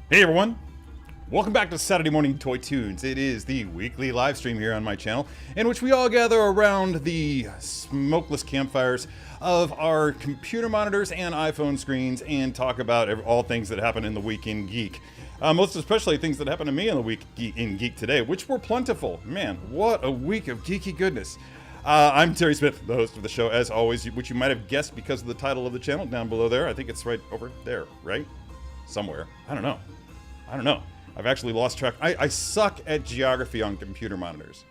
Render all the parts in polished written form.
Hey everyone, welcome back to Saturday Morning Toy Tunes. It is the weekly live stream here on my channel in which we all gather around the smokeless campfires of our computer monitors and iPhone screens and talk about all things that happen in the week in Geek. Most especially things that happened to me in the week in Geek today, which were plentiful. Man, what a week of geeky goodness. I'm Terry Smith, the host of the show, as always, which you might have guessed because of the title of the channel down below there. I think it's right over there, right? Somewhere. I don't know. I've actually lost track. I suck at geography on computer monitors.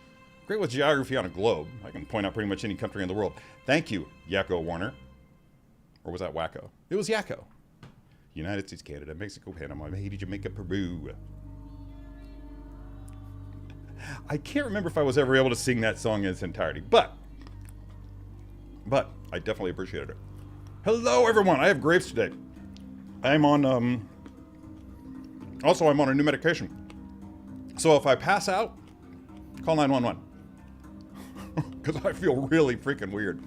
Great with geography on a globe. I can point out pretty much any country in the world. Thank you, Yakko Warner. Or was that Wacko? It was Yakko. United States, Canada, Mexico, Panama, Haiti, Jamaica, Peru. I can't remember if I was ever able to sing that song in its entirety, but I definitely appreciated it. Hello, everyone. I have grapes today. I'm on, also, I'm on a new medication. So if I pass out, call 911. Because I feel really freaking weird.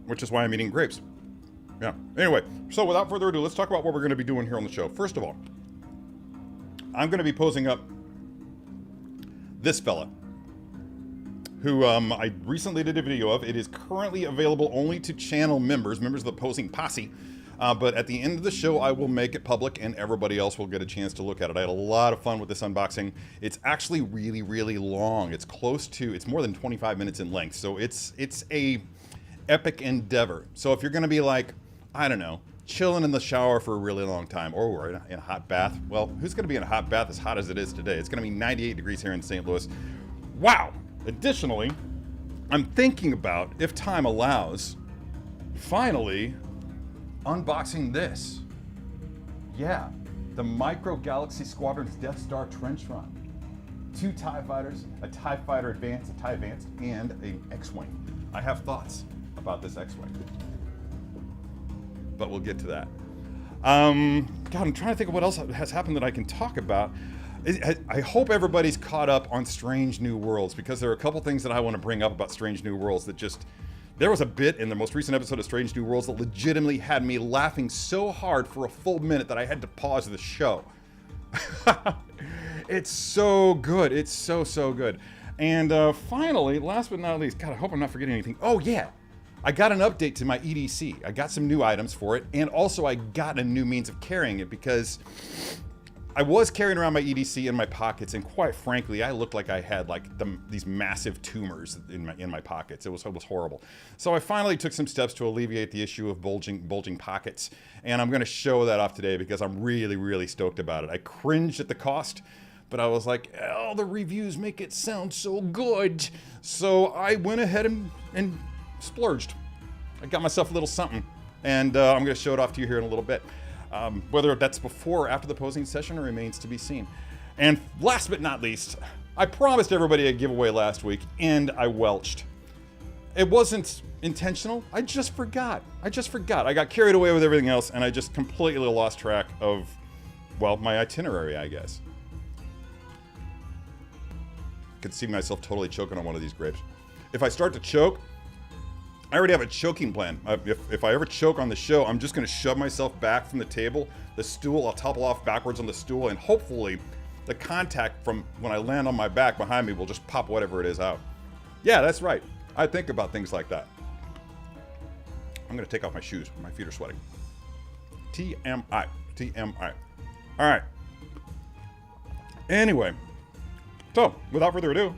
Which is why I'm eating grapes. Yeah. Anyway, so without further ado, let's talk about what we're going to be doing here on the show. First of all, I'm going to be posing up this fella, who I recently did a video of. It is currently available only to channel members of the Posing Posse. But at the end of the show, I will make it public and everybody else will get a chance to look at it. I had a lot of fun with this unboxing. It's actually really, really long. It's it's more than 25 minutes in length. So it's a epic endeavor. So if you're going to be like, I don't know, chilling in the shower for a really long time, or in a hot bath, well, who's going to be in a hot bath as hot as it is today? It's going to be 98 degrees here in St. Louis. Wow. Additionally, I'm thinking about, if time allows, finally unboxing this. Yeah, the Micro Galaxy Squadron's Death Star Trench Run. 2 TIE fighters, a TIE Fighter Advanced, a TIE Advanced, and an X-Wing. I have thoughts about this X-Wing, but we'll get to that. God, I'm trying to think of what else has happened that I can talk about. I hope everybody's caught up on Strange New Worlds, because there are a couple things that I want to bring up about Strange New Worlds that just... There was a bit in the most recent episode of Strange New Worlds that legitimately had me laughing so hard for a full minute that I had to pause the show. It's so good. It's so good. And finally, last but not least, God, I hope I'm not forgetting anything. Oh yeah, I got an update to my EDC. I got some new items for it, and also I got a new means of carrying it, because I was carrying around my EDC in my pockets, and quite frankly, I looked like I had like these massive tumors in my pockets. It was horrible. So I finally took some steps to alleviate the issue of bulging pockets, and I'm going to show that off today because I'm really stoked about it. I cringed at the cost, but I was like, oh, the reviews make it sound so good. So I went ahead and splurged. I got myself a little something, and I'm going to show it off to you here in a little bit. Whether that's before or after the posing session remains to be seen. And last but not least, I promised everybody a giveaway last week, and I welched. It wasn't intentional. I just forgot. I got carried away with everything else, and I just completely lost track of, well, my itinerary, I guess. I could see myself totally choking on one of these grapes. If I start to choke, I already have a choking plan. If I ever choke on the show, I'm just going to shove myself back from the table. The stool, I'll topple off backwards on the stool, and hopefully the contact from when I land on my back behind me will just pop whatever it is out. Yeah, that's right. I think about things like that. I'm going to take off my shoes. My feet are sweating. TMI. All right. Anyway, so without further ado,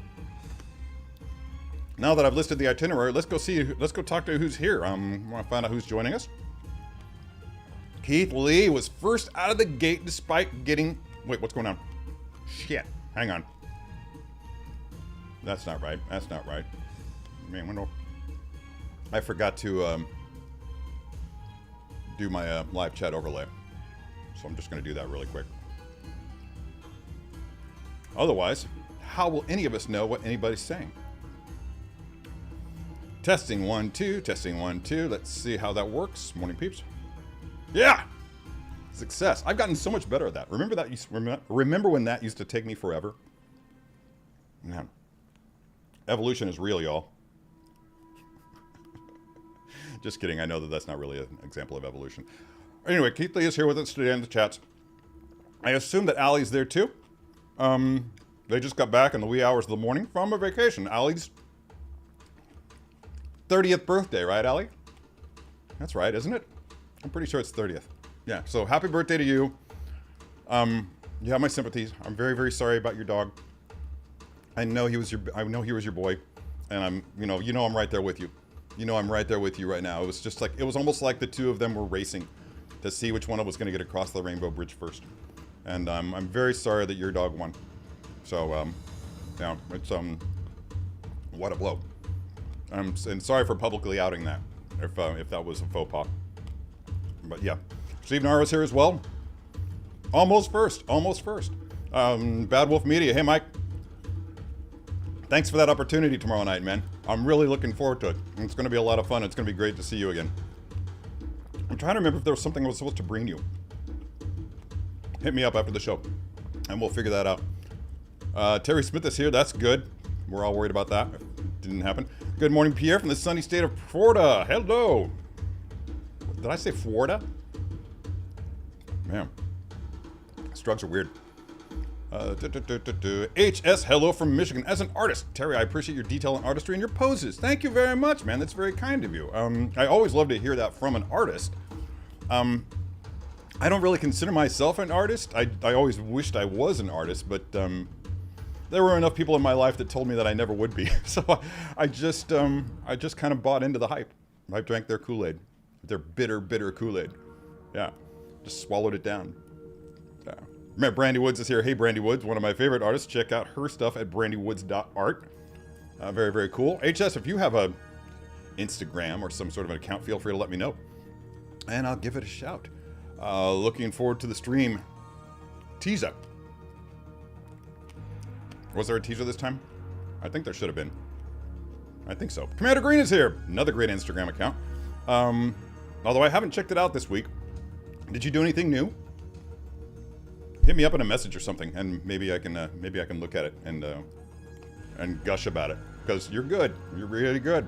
now that I've listed the itinerary, let's go talk to who's here. I want to find out who's joining us. Keith Lee was first out of the gate despite getting... Wait, what's going on? Shit, hang on. That's not right. Man, I forgot to do my live chat overlay. So I'm just going to do that really quick. Otherwise, how will any of us know what anybody's saying? Testing 1 2, testing 1 2. Let's see how that works. Morning peeps. Yeah, success. I've gotten so much better at that. Remember when that used to take me forever? Yeah. Evolution is real, y'all. Just kidding. I know that that's not really an example of evolution. Anyway, Keith Lee is here with us today in the chats. I assume that Allie's there too. They just got back in the wee hours of the morning from a vacation. Allie's 30th birthday, right, Allie? That's right, isn't it? I'm pretty sure it's 30th. Yeah, so happy birthday to you. You have my sympathies. I'm very, very sorry about your dog. I know he was your boy, and I'm right there with you. You know I'm right there with you right now. It was almost like the two of them were racing to see which one was going to get across the Rainbow Bridge first. And I'm very sorry that your dog won. So, yeah, it's what a blow. And sorry for publicly outing that, if that was a faux pas. But yeah, Steve Nara's here as well. Almost first. Bad Wolf Media. Hey, Mike. Thanks for that opportunity tomorrow night, man. I'm really looking forward to it. It's going to be a lot of fun. It's going to be great to see you again. I'm trying to remember if there was something I was supposed to bring you. Hit me up after the show, and we'll figure that out. Terry Smith is here. That's good. We're all worried about that. It didn't happen. Good morning, Pierre, from the sunny state of Florida. Hello. Did I say Florida? Man. Drugs are weird. HS, hello from Michigan. As an artist, Terry, I appreciate your detail and artistry and your poses. Thank you very much, man. That's very kind of you. I always love to hear that from an artist. I don't really consider myself an artist. I always wished I was an artist, but there were enough people in my life that told me that I never would be. So I just kind of bought into the hype. I drank their Kool-Aid, their bitter, bitter Kool-Aid. Yeah, just swallowed it down. Yeah. Brandy Woods is here. Hey, Brandy Woods, one of my favorite artists. Check out her stuff at brandywoods.art. Very, very cool. HS, if you have a Instagram or some sort of an account, feel free to let me know, and I'll give it a shout. Looking forward to the stream. Teaser. Was there a teaser this time? I think there should have been. I think so. Commander Green is here. Another great Instagram account. Although I haven't checked it out this week. Did you do anything new? Hit me up in a message or something, and maybe I can look at it and gush about it, because you're good. You're really good.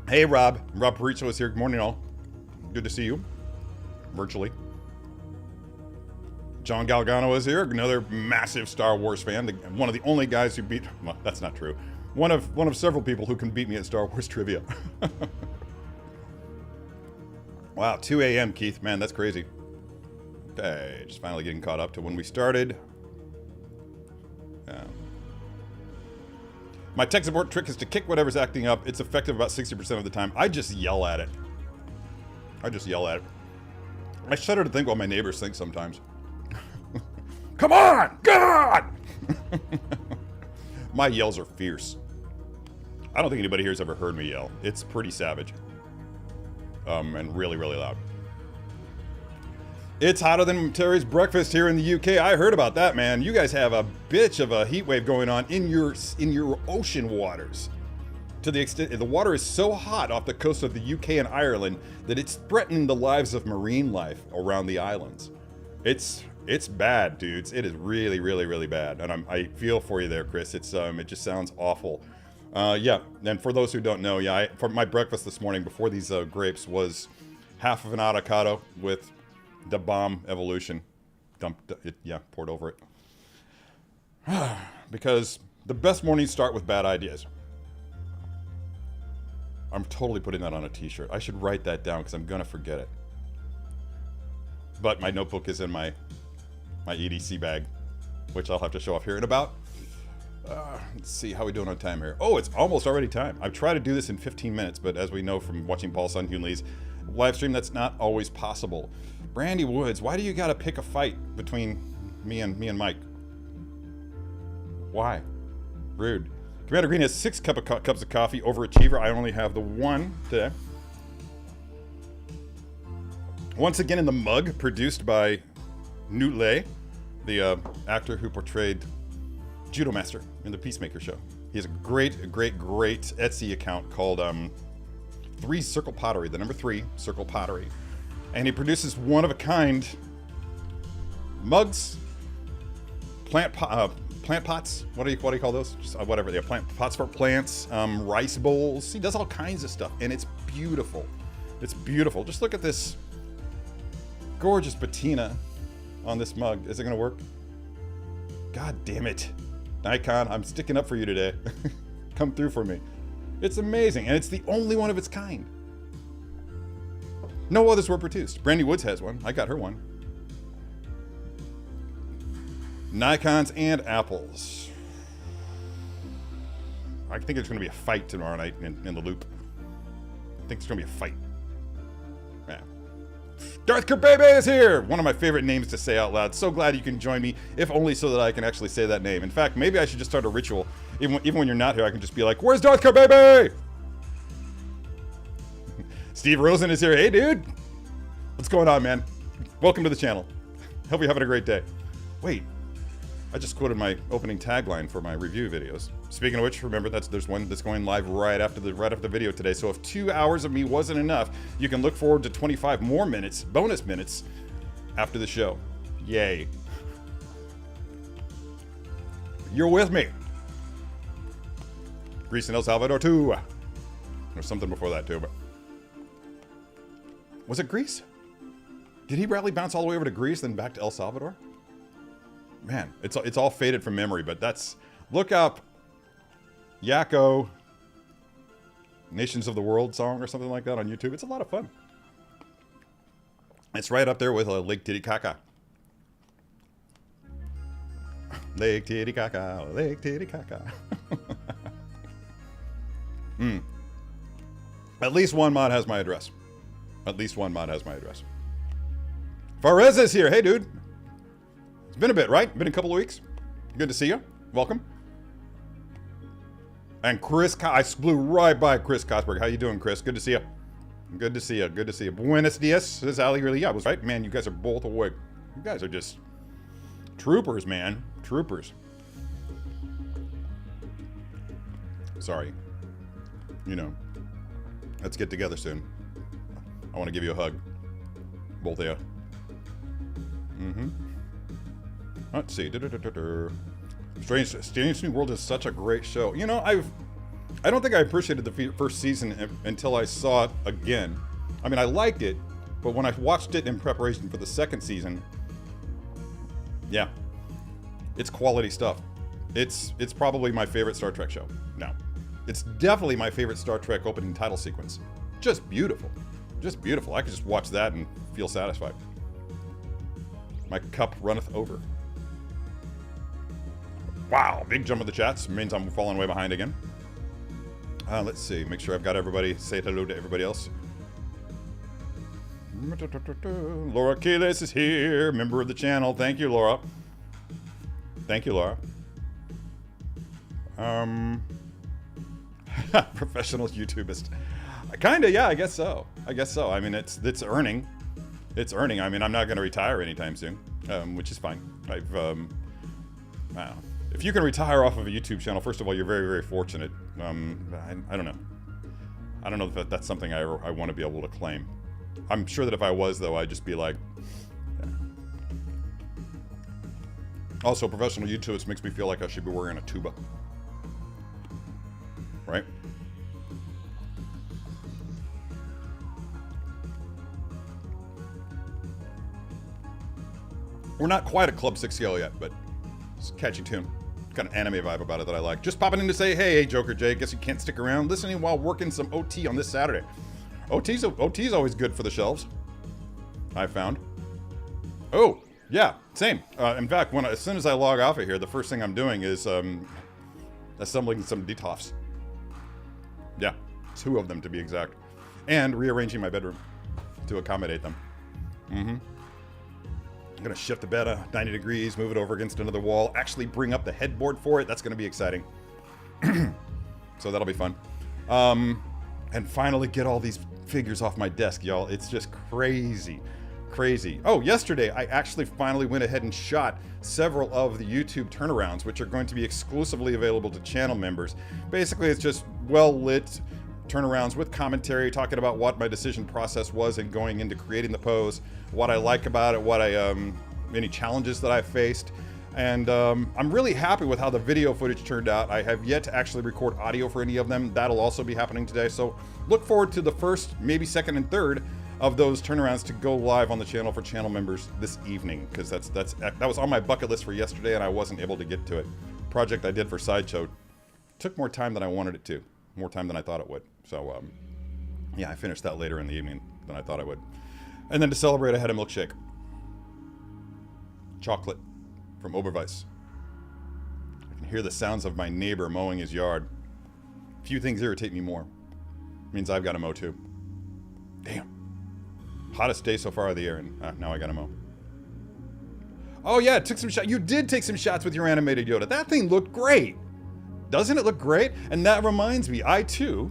Hey, Rob. Rob Perisho is here. Good morning, all. Good to see you. Virtually. John Galgano is here, another massive Star Wars fan, one of the only guys who beat, well, that's not true. One of several people who can beat me at Star Wars trivia. Wow, 2 a.m., Keith. Man, that's crazy. Okay, just finally getting caught up to when we started. My tech support trick is to kick whatever's acting up. It's effective about 60% of the time. I just yell at it. I shudder to think what my neighbors think sometimes. Come on! God! My yells are fierce. I don't think anybody here has ever heard me yell. It's pretty savage. And really, really loud. It's hotter than Terry's breakfast here in the UK. I heard about that, man. You guys have a bitch of a heat wave going on in your ocean waters. To the extent the water is so hot off the coast of the UK and Ireland that it's threatening the lives of marine life around the islands. It's bad, dudes. It is really, really, really bad. And I feel for you there, Chris. It just sounds awful. Yeah. And for those who don't know, yeah, for my breakfast this morning before these grapes was half of an avocado with the bomb evolution. Dumped it, yeah, poured over it. Because the best mornings start with bad ideas. I'm totally putting that on a t-shirt. I should write that down because I'm gonna forget it. But my notebook is in my EDC bag, which I'll have to show off here in about, let's see, how we doing on time here? Oh, it's almost already time. I've tried to do this in 15 minutes, but as we know from watching Paul Sun-Hyun Lee's live stream, that's not always possible. Brandy Woods, why do you gotta pick a fight between me and Mike? Why? Rude. Commander Green has 6 cups of coffee. Overachiever. I only have the 1 today. Once again in the mug, produced by Newt Lay, the actor who portrayed Judo Master in the Peacemaker show. He has a great Etsy account called 3 Circle Pottery, the number 3 Circle Pottery, and he produces one-of-a-kind mugs, plant pots. What do you call those? Just, whatever. Yeah, plant pots for plants, rice bowls. He does all kinds of stuff, and it's beautiful. It's beautiful. Just look at this gorgeous patina on this mug. Is it gonna work? God damn it. Nikon, I'm sticking up for you today. Come through for me. It's amazing, and it's the only one of its kind. No others were produced. Brandy Woods has one. I got her one. Nikons and Apples. I think it's going to be a fight tomorrow night in the loop. I think it's going to be a fight. Yeah. Darth Kerbebe is here! One of my favorite names to say out loud. So glad you can join me, if only so that I can actually say that name. In fact, maybe I should just start a ritual. Even when you're not here, I can just be like, where's Darth Kerbebe? Steve Rosen is here. Hey, dude. What's going on, man? Welcome to the channel. Hope you're having a great day. Wait. I just quoted my opening tagline for my review videos. Speaking of which, remember there's one that's going live right after the video today. So if 2 hours of me wasn't enough, you can look forward to 25 more minutes, bonus minutes, after the show. Yay. You're with me. Greece and El Salvador too. There's something before that too, but was it Greece? Did he rally bounce all the way over to Greece, then back to El Salvador? Man, it's all faded from memory, but that's... Look up Yakko Nations of the World song or something like that on YouTube. It's a lot of fun. It's right up there with Lake Titicaca. Lake Titicaca, Lake Titicaca. At least one mod has my address. At least one mod has my address. Fares is here. Hey, dude. It's been a bit, right? Been a couple of weeks. Good to see you. Welcome. And Chris, I blew right by Chris Cosberg. How you doing, Chris? Good to see you. Good to see you. Good to see you. Buenos dias. Says Ali really. Yeah, I was right. Man, you guys are both awake. You guys are just troopers, man. Troopers. Sorry. You know. Let's get together soon. I want to give you a hug. Both of you. Let's see. Strange New World is such a great show. You know, I don't think I appreciated the first season until I saw it again. I mean, I liked it, but when I watched it in preparation for the second season, yeah, it's quality stuff. It's probably my favorite Star Trek show. No, it's definitely my favorite Star Trek opening title sequence. Just beautiful. Just beautiful. I could just watch that and feel satisfied. My cup runneth over. Wow, big jump in the chats. Means I'm falling way behind again. Let's see. Make sure I've got everybody. Say hello to everybody else. Laura Quiles is here. Member of the channel. Thank you, Laura. Thank you, Laura. Professional YouTubist. Kinda, yeah, I guess so. I guess so. I mean, it's earning. It's earning. I mean, I'm not going to retire anytime soon, which is fine. Wow. If you can retire off of a YouTube channel, first of all, you're very, very fortunate. I don't know. I don't know if that's something I want to be able to claim. I'm sure that if I was, though, I'd just be like... Yeah. Also, professional YouTubers makes me feel like I should be wearing a tuba. Right? We're not quite at Club 6CL yet, but it's a catchy tune. Got an anime vibe about it that I like. Just popping in to say, hey, Joker J, guess you can't stick around. Listening while working some OT on this Saturday. OT's always good for the shelves, I found. Oh, yeah, same. In fact, as soon as I log off of here, the first thing I'm doing is assembling some detofs. Yeah, 2 of them to be exact. And rearranging my bedroom to accommodate them. I'm gonna shift the bed 90 degrees, move it over against another wall, actually bring up the headboard for it. That's gonna be exciting. So that'll be fun. And finally get all these figures off my desk, y'all. It's just crazy, crazy. Oh, yesterday I actually finally went ahead and shot several of the YouTube turnarounds, which are going to be exclusively available to channel members. Basically, it's just well-lit turnarounds with commentary, talking about what my decision process was in going into creating the pose, what I like about it, what any challenges that I faced. And I'm really happy with how the video footage turned out. I have yet to actually record audio for any of them. That'll also be happening today. So look forward to the first, maybe second and third of those turnarounds to go live on the channel for channel members this evening, because that was on my bucket list for yesterday and I wasn't able to get to it. Project I did for Sideshow took more time than I wanted it to, more time than I thought it would. So yeah, I finished that later in the evening than I thought I would. And then to celebrate, I had a milkshake, chocolate from Oberweis. I can hear the sounds of my neighbor mowing his yard. Few things irritate me more. Means I've got to mow too. Damn. Hottest day so far of the year, and now I gotta mow. Oh yeah, took some shots. You did take some shots with your animated Yoda. That thing looked great. Doesn't it look great? And that reminds me, I too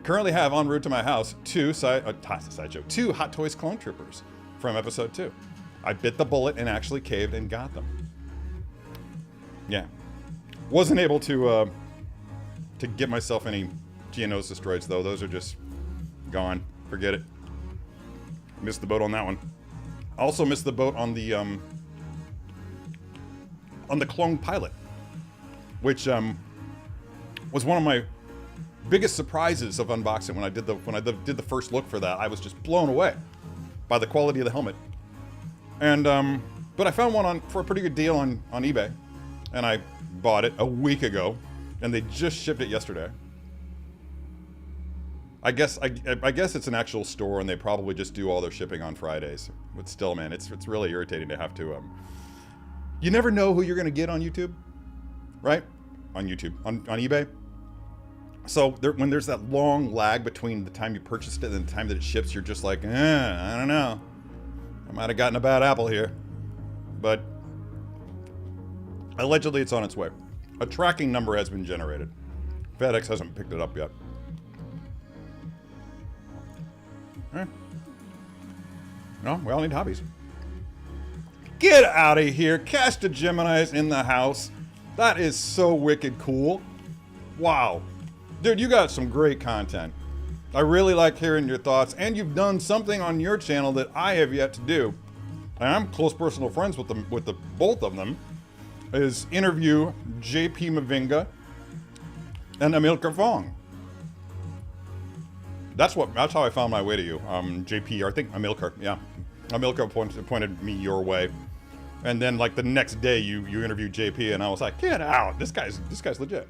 currently have en route to my house two Hot Toys Clone Troopers from episode 2. I bit the bullet and actually caved and got them. Yeah. Wasn't able to get myself any Geonosis droids though. Those are just gone. Forget it. Missed the boat on that one. Also missed the boat on the clone pilot, which was one of my biggest surprises of unboxing. When I did the first look for that, I was just blown away by the quality of the helmet. And but I found one for a pretty good deal on eBay, and I bought it a week ago, and they just shipped it yesterday. I guess it's an actual store, and they probably just do all their shipping on Fridays. But still, man, it's really irritating to have to. You never know who you're gonna get on YouTube, right? On YouTube, on eBay. So when there's that long lag between the time you purchased it and the time that it ships, you're just like, I don't know. I might have gotten a bad apple here, but allegedly it's on its way. A tracking number has been generated. FedEx hasn't picked it up yet. No, we all need hobbies. Get out of here. Cash to Gemini's in the house. That is so wicked cool. Wow. Dude, you got some great content. I really like hearing your thoughts, and you've done something on your channel that I have yet to do. And I'm close personal friends with both of them. Is interview JP Mavinga and Amilcar Fong. That's how I found my way to you. JP, I think Amilcar, yeah. Amilcar pointed me your way. And then like the next day you interviewed JP and I was like, get out, this guy's legit.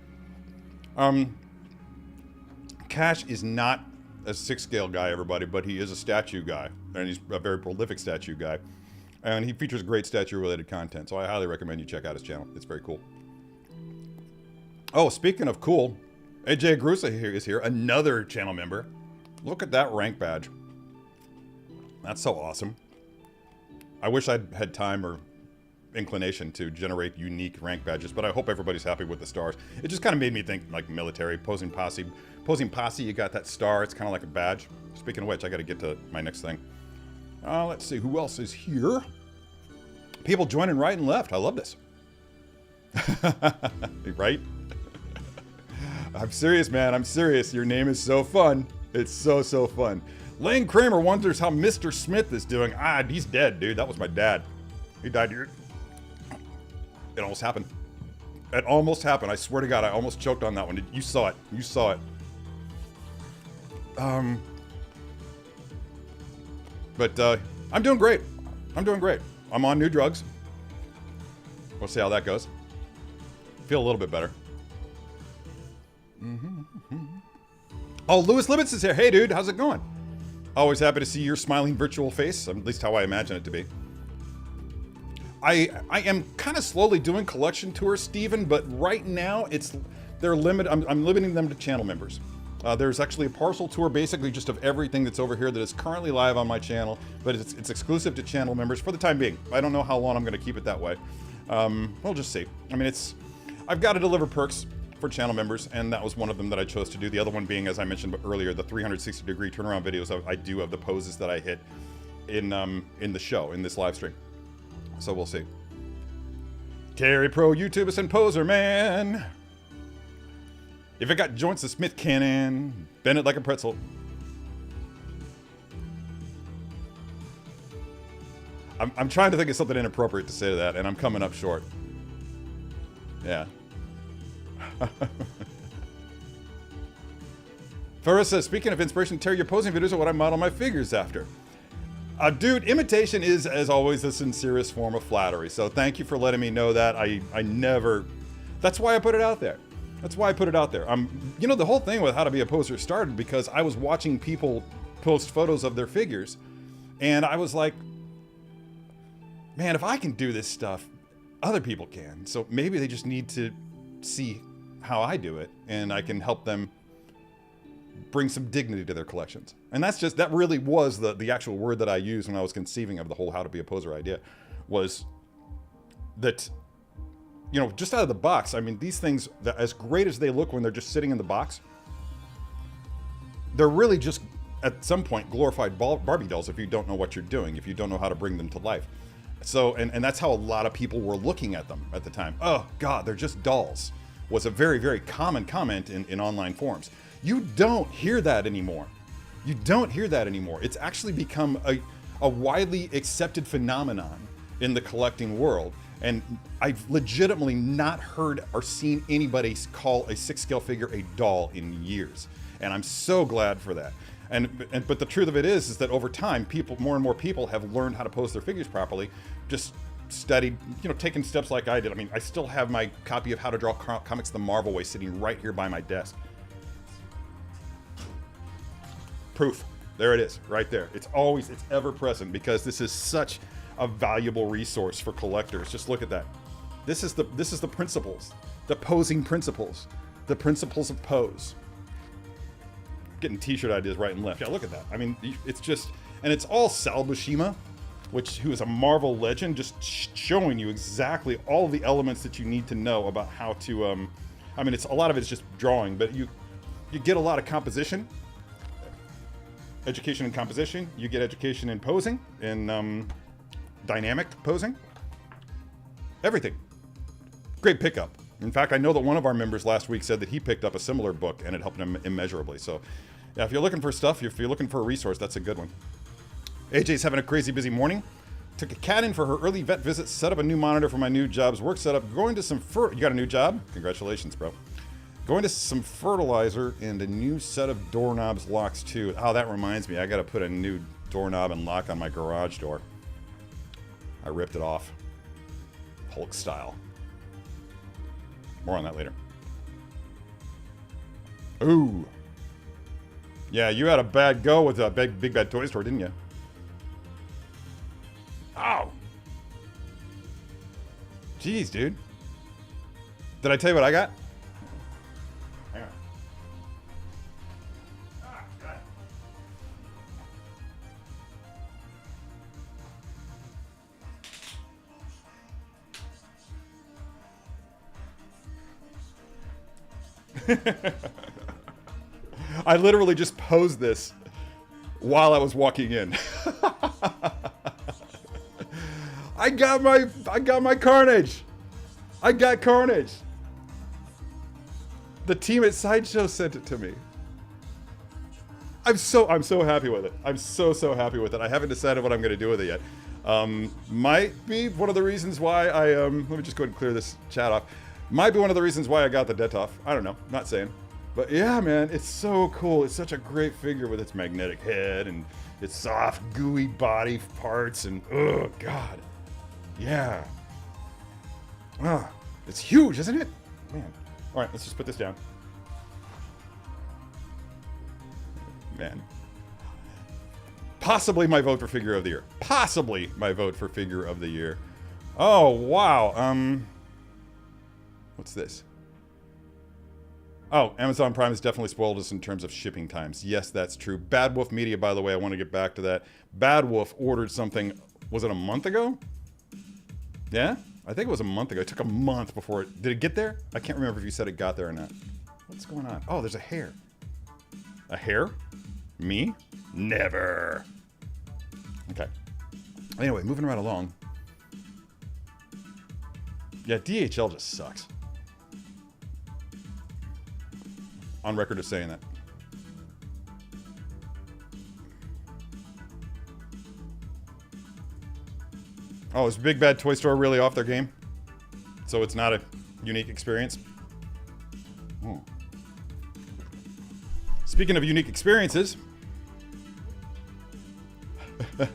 Cash is not a 6-scale guy, everybody, but he is a statue guy. And he's a very prolific statue guy. And he features great statue-related content, so I highly recommend you check out his channel. It's very cool. Oh, speaking of cool, AJ Agrusa is here, another channel member. Look at that rank badge. That's so awesome. I wish I'd had time or inclination to generate unique rank badges, but I hope everybody's happy with the stars. It just kind of made me think like military, Posing Posse. Posing Posse, you got that star, it's kind of like a badge. Speaking of which, I got to get to my next thing. Let's see, who else is here? People joining right and left. I love this. Right? I'm serious, man. I'm serious. Your name is so fun. It's so fun. Lane Kramer wonders how Mr. Smith is doing. He's dead, dude. That was my dad. He died here. It almost happened. It almost happened. I swear to God, I almost choked on that one. You saw it. You saw it. But I'm doing great. I'm doing great. I'm on new drugs. We'll see how that goes. Feel a little bit better. Oh, Louis Libbets is here. Hey, dude, how's it going? Always happy to see your smiling virtual face, at least how I imagine it to be. I am kind of slowly doing collection tours, Steven, but right now they're limited. I'm limiting them to channel members. There's actually a parcel tour, basically just of everything that's over here that is currently live on my channel, but it's exclusive to channel members for the time being. I don't know how long I'm going to keep it that way. We'll just see. I mean, I've got to deliver perks for channel members, and that was one of them that I chose to do. The other one being, as I mentioned earlier, the 360-degree turnaround videos I do of the poses that I hit in the show, in this live stream. So we'll see. Terry Pro, YouTubers, and Poser Man. If it got joints of Smith cannon, bend it like a pretzel. I'm trying to think of something inappropriate to say to that, and I'm coming up short. Yeah. Farrah says, speaking of inspiration, Terry, your posing videos are what I model my figures after. Dude, imitation is, as always, the sincerest form of flattery. So thank you for letting me know that. I never... That's why I put it out there. That's why I put it out there. You know, the whole thing with how to be a poser started because I was watching people post photos of their figures. And I was like, man, if I can do this stuff, other people can. So maybe they just need to see how I do it. And I can help them bring some dignity to their collections. And that really was the actual word that I used when I was conceiving of the whole how to be a poser idea, was that, you know, just out of the box, I mean, these things, as great as they look when they're just sitting in the box, they're really just, at some point, glorified Barbie dolls if you don't know what you're doing, if you don't know how to bring them to life. So, and that's how a lot of people were looking at them at the time. Oh, God, they're just dolls, was a very, very common comment in online forums. You don't hear that anymore. You don't hear that anymore. It's actually become a widely accepted phenomenon in the collecting world. And I've legitimately not heard or seen anybody call a 6-scale figure a doll in years. And I'm so glad for that. But the truth of it is that over time, more and more people have learned how to pose their figures properly, just studied, you know, taking steps like I did. I mean, I still have my copy of How to Draw Comics the Marvel Way sitting right here by my desk. Proof. There it is, right there. It's ever present because this is such a valuable resource for collectors. Just look at that. This is the principles, the posing principles, the principles of pose. Getting t-shirt ideas right and left. Yeah, look at that. I mean, it's just, and it's all Sal Buscema, who is a Marvel legend, just showing you exactly all the elements that you need to know about how to, I mean, a lot of it's just drawing, but you get a lot of composition, education in composition, you get education in posing, in dynamic posing, everything. Great pickup. In fact, I know that one of our members last week said that he picked up a similar book and it helped him immeasurably. So yeah, if you're looking for stuff, if you're looking for a resource, that's a good one. AJ's having a crazy busy morning. Took a cat in for her early vet visit, set up a new monitor for my new job's work setup, going to some you got a new job? Congratulations, bro. Going to some fertilizer and a new set of doorknobs, locks too. Oh, that reminds me, I gotta put a new doorknob and lock on my garage door. I ripped it off. Hulk style. More on that later. Ooh. Yeah, you had a bad go with a big bad toy store, didn't you? Ow. Jeez, dude. Did I tell you what I got? Hang on. Ah, God. I literally just posed this while I was walking in. I got my Carnage. I got Carnage. The team at Sideshow sent it to me. I'm so happy with it. I'm so happy with it. I haven't decided what I'm going to do with it yet. Might be one of the reasons why I let me just go ahead and clear this chat off. Might be one of the reasons why I got the Detolf. I don't know. Not saying. But yeah, man, it's so cool. It's such a great figure with its magnetic head and its soft, gooey body parts and oh god. Yeah. It's huge, isn't it? Man. All right, let's just put this down. Man. Possibly my vote for figure of the year. Possibly my vote for figure of the year. Oh, wow. What's this? Oh, Amazon Prime has definitely spoiled us in terms of shipping times. Yes, that's true. Bad Wolf Media, by the way, I want to get back to that. Bad Wolf ordered something, was it a month ago? Yeah? I think it was a month ago. It took a month before it... Did it get there? I can't remember if you said it got there or not. What's going on? Oh, there's a hair. A hair? Me? Never. Okay. Anyway, moving right along. Yeah, DHL just sucks. On record of saying that. Oh, is Big Bad Toy Store really off their game? So it's not a unique experience? Speaking of unique experiences, you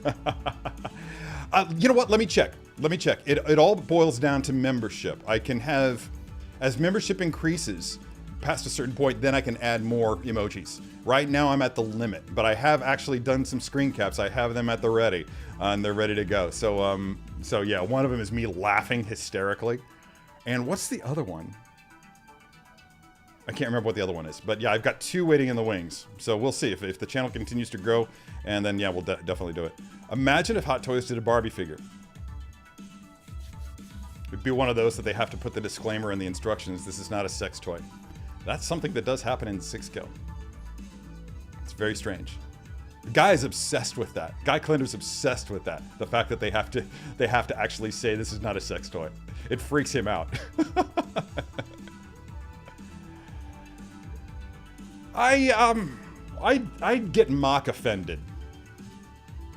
know what? Let me check. It all boils down to membership. I can have, as membership increases past a certain point, then I can add more emojis. Right now I'm at the limit, but I have actually done some screen caps. I have them at the ready, and they're ready to go. So yeah, one of them is me laughing hysterically. And what's the other one? I can't remember what the other one is, but yeah, I've got 2 waiting in the wings. So we'll see if the channel continues to grow, and then yeah, we'll definitely do it. Imagine if Hot Toys did a Barbie figure. It'd be one of those that they have to put the disclaimer in the instructions, this is not a sex toy. That's something that does happen in 6-scale. It's very strange. The guy is obsessed with that. Guy Clinder's obsessed with that. The fact that they have to actually say this is not a sex toy. It freaks him out. I get mock offended.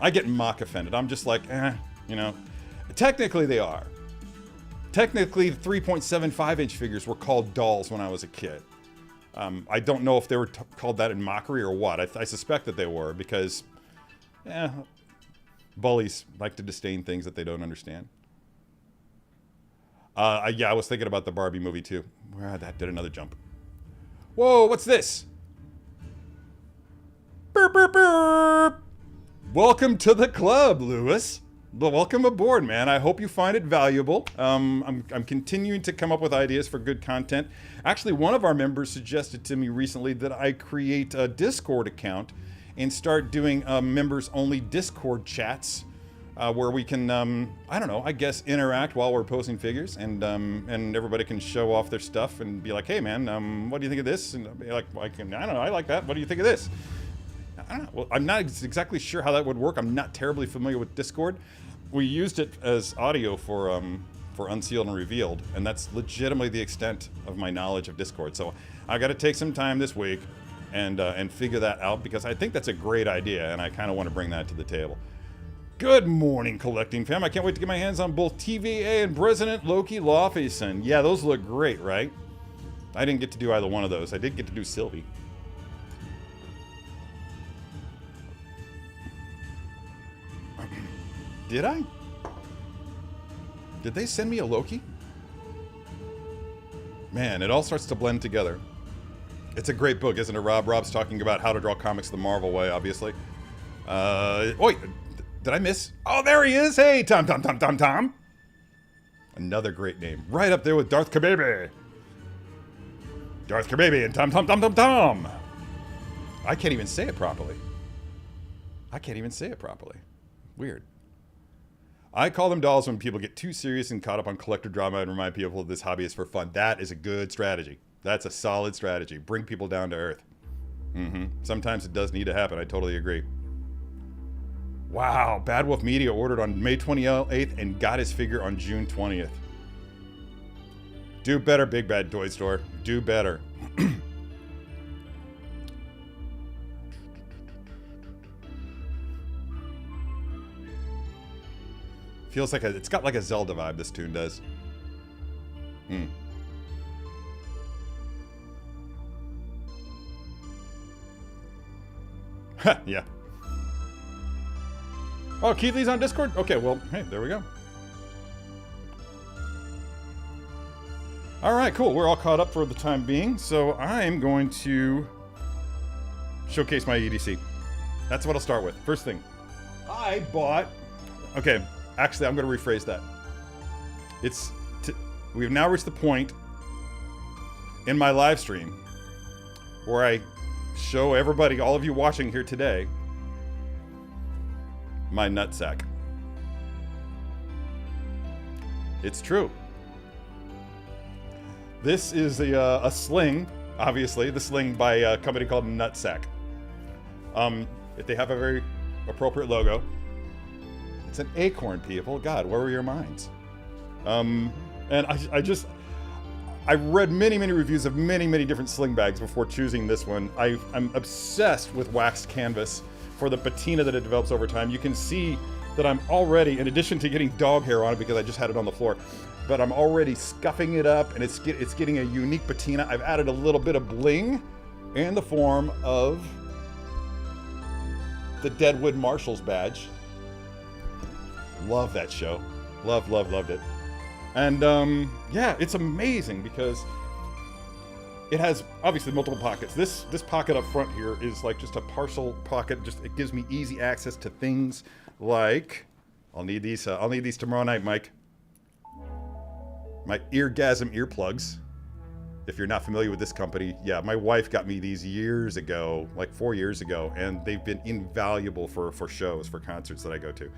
I'm just like, you know. Technically they are. Technically, the 3.75-inch figures were called dolls when I was a kid. I don't know if they were called that in mockery or what. I suspect that they were because, bullies like to disdain things that they don't understand. Yeah, I was thinking about the Barbie movie too. That did another jump. Whoa, what's this? Burp, burp, burp. Welcome to the club, Lewis. Welcome aboard, man. I hope you find it valuable. I'm continuing to come up with ideas for good content. Actually, one of our members suggested to me recently that I create a Discord account and start doing members-only Discord chats where we can, I don't know, I guess interact while we're posing figures, and everybody can show off their stuff and be like, hey, man, what do you think of this? And I'll be like, I don't know, I like that. What do you think of this? I don't know. Well, I'm not exactly sure how that would work. I'm not terribly familiar with Discord. We used it as audio for Unsealed and Revealed, and that's legitimately the extent of my knowledge of Discord. So I got to take some time this week and figure that out, because I think that's a great idea, and I kind of want to bring that to the table. Good morning, collecting fam. I can't wait to get my hands on both TVA and President Loki Lawfeason. Yeah, those look great, right? I didn't get to do either one of those. I did get to do Sylvie. Did I? Did they send me a Loki? Man, it all starts to blend together. It's a great book, isn't it, Rob? Rob's talking about how to draw comics the Marvel way, obviously. Wait, did I miss? Oh, there he is! Hey, Tom. Another great name. Right up there with Darth Kababy. Darth Kababy and Tom. I can't even say it properly. Weird. I call them dolls when people get too serious and caught up on collector drama and remind people this hobby is for fun. That is a good strategy. That's a solid strategy. Bring people down to earth. Sometimes it does need to happen. I totally agree. Wow. Bad Wolf Media ordered on May 28th and got his figure on June 20th. Do better, Big Bad Toy Store. Do better. Feels like it's got like a Zelda vibe, this tune does. Yeah. Oh, Keithley's on Discord? Okay, well, hey, there we go. Alright, cool. We're all caught up for the time being, so I'm going to showcase my EDC. That's what I'll start with. First thing. I bought... Okay. Actually, I'm going to rephrase that. We've now reached the point in my live stream where I show everybody, all of you watching here today, my nutsack. It's true. This is a sling, obviously. The sling by a company called Nutsack. If they have a very appropriate logo. It's an acorn, people. God, where were your minds? And I read many reviews of many different sling bags before choosing this one. I'm obsessed with waxed canvas for the patina that it develops over time. You can see that I'm already, in addition to getting dog hair on it because I just had it on the floor, but I'm already scuffing it up, and it's getting a unique patina. I've added a little bit of bling in the form of the Deadwood Marshals badge. Love that show. Loved it. And yeah, it's amazing because it has obviously multiple pockets. This pocket up front here is like just a partial pocket. Just it gives me easy access to things like I'll need these tomorrow night, Mike. My Eargasm earplugs. If you're not familiar with this company, yeah, my wife got me these years ago, like 4 years ago, and they've been invaluable for shows, for concerts that I go to.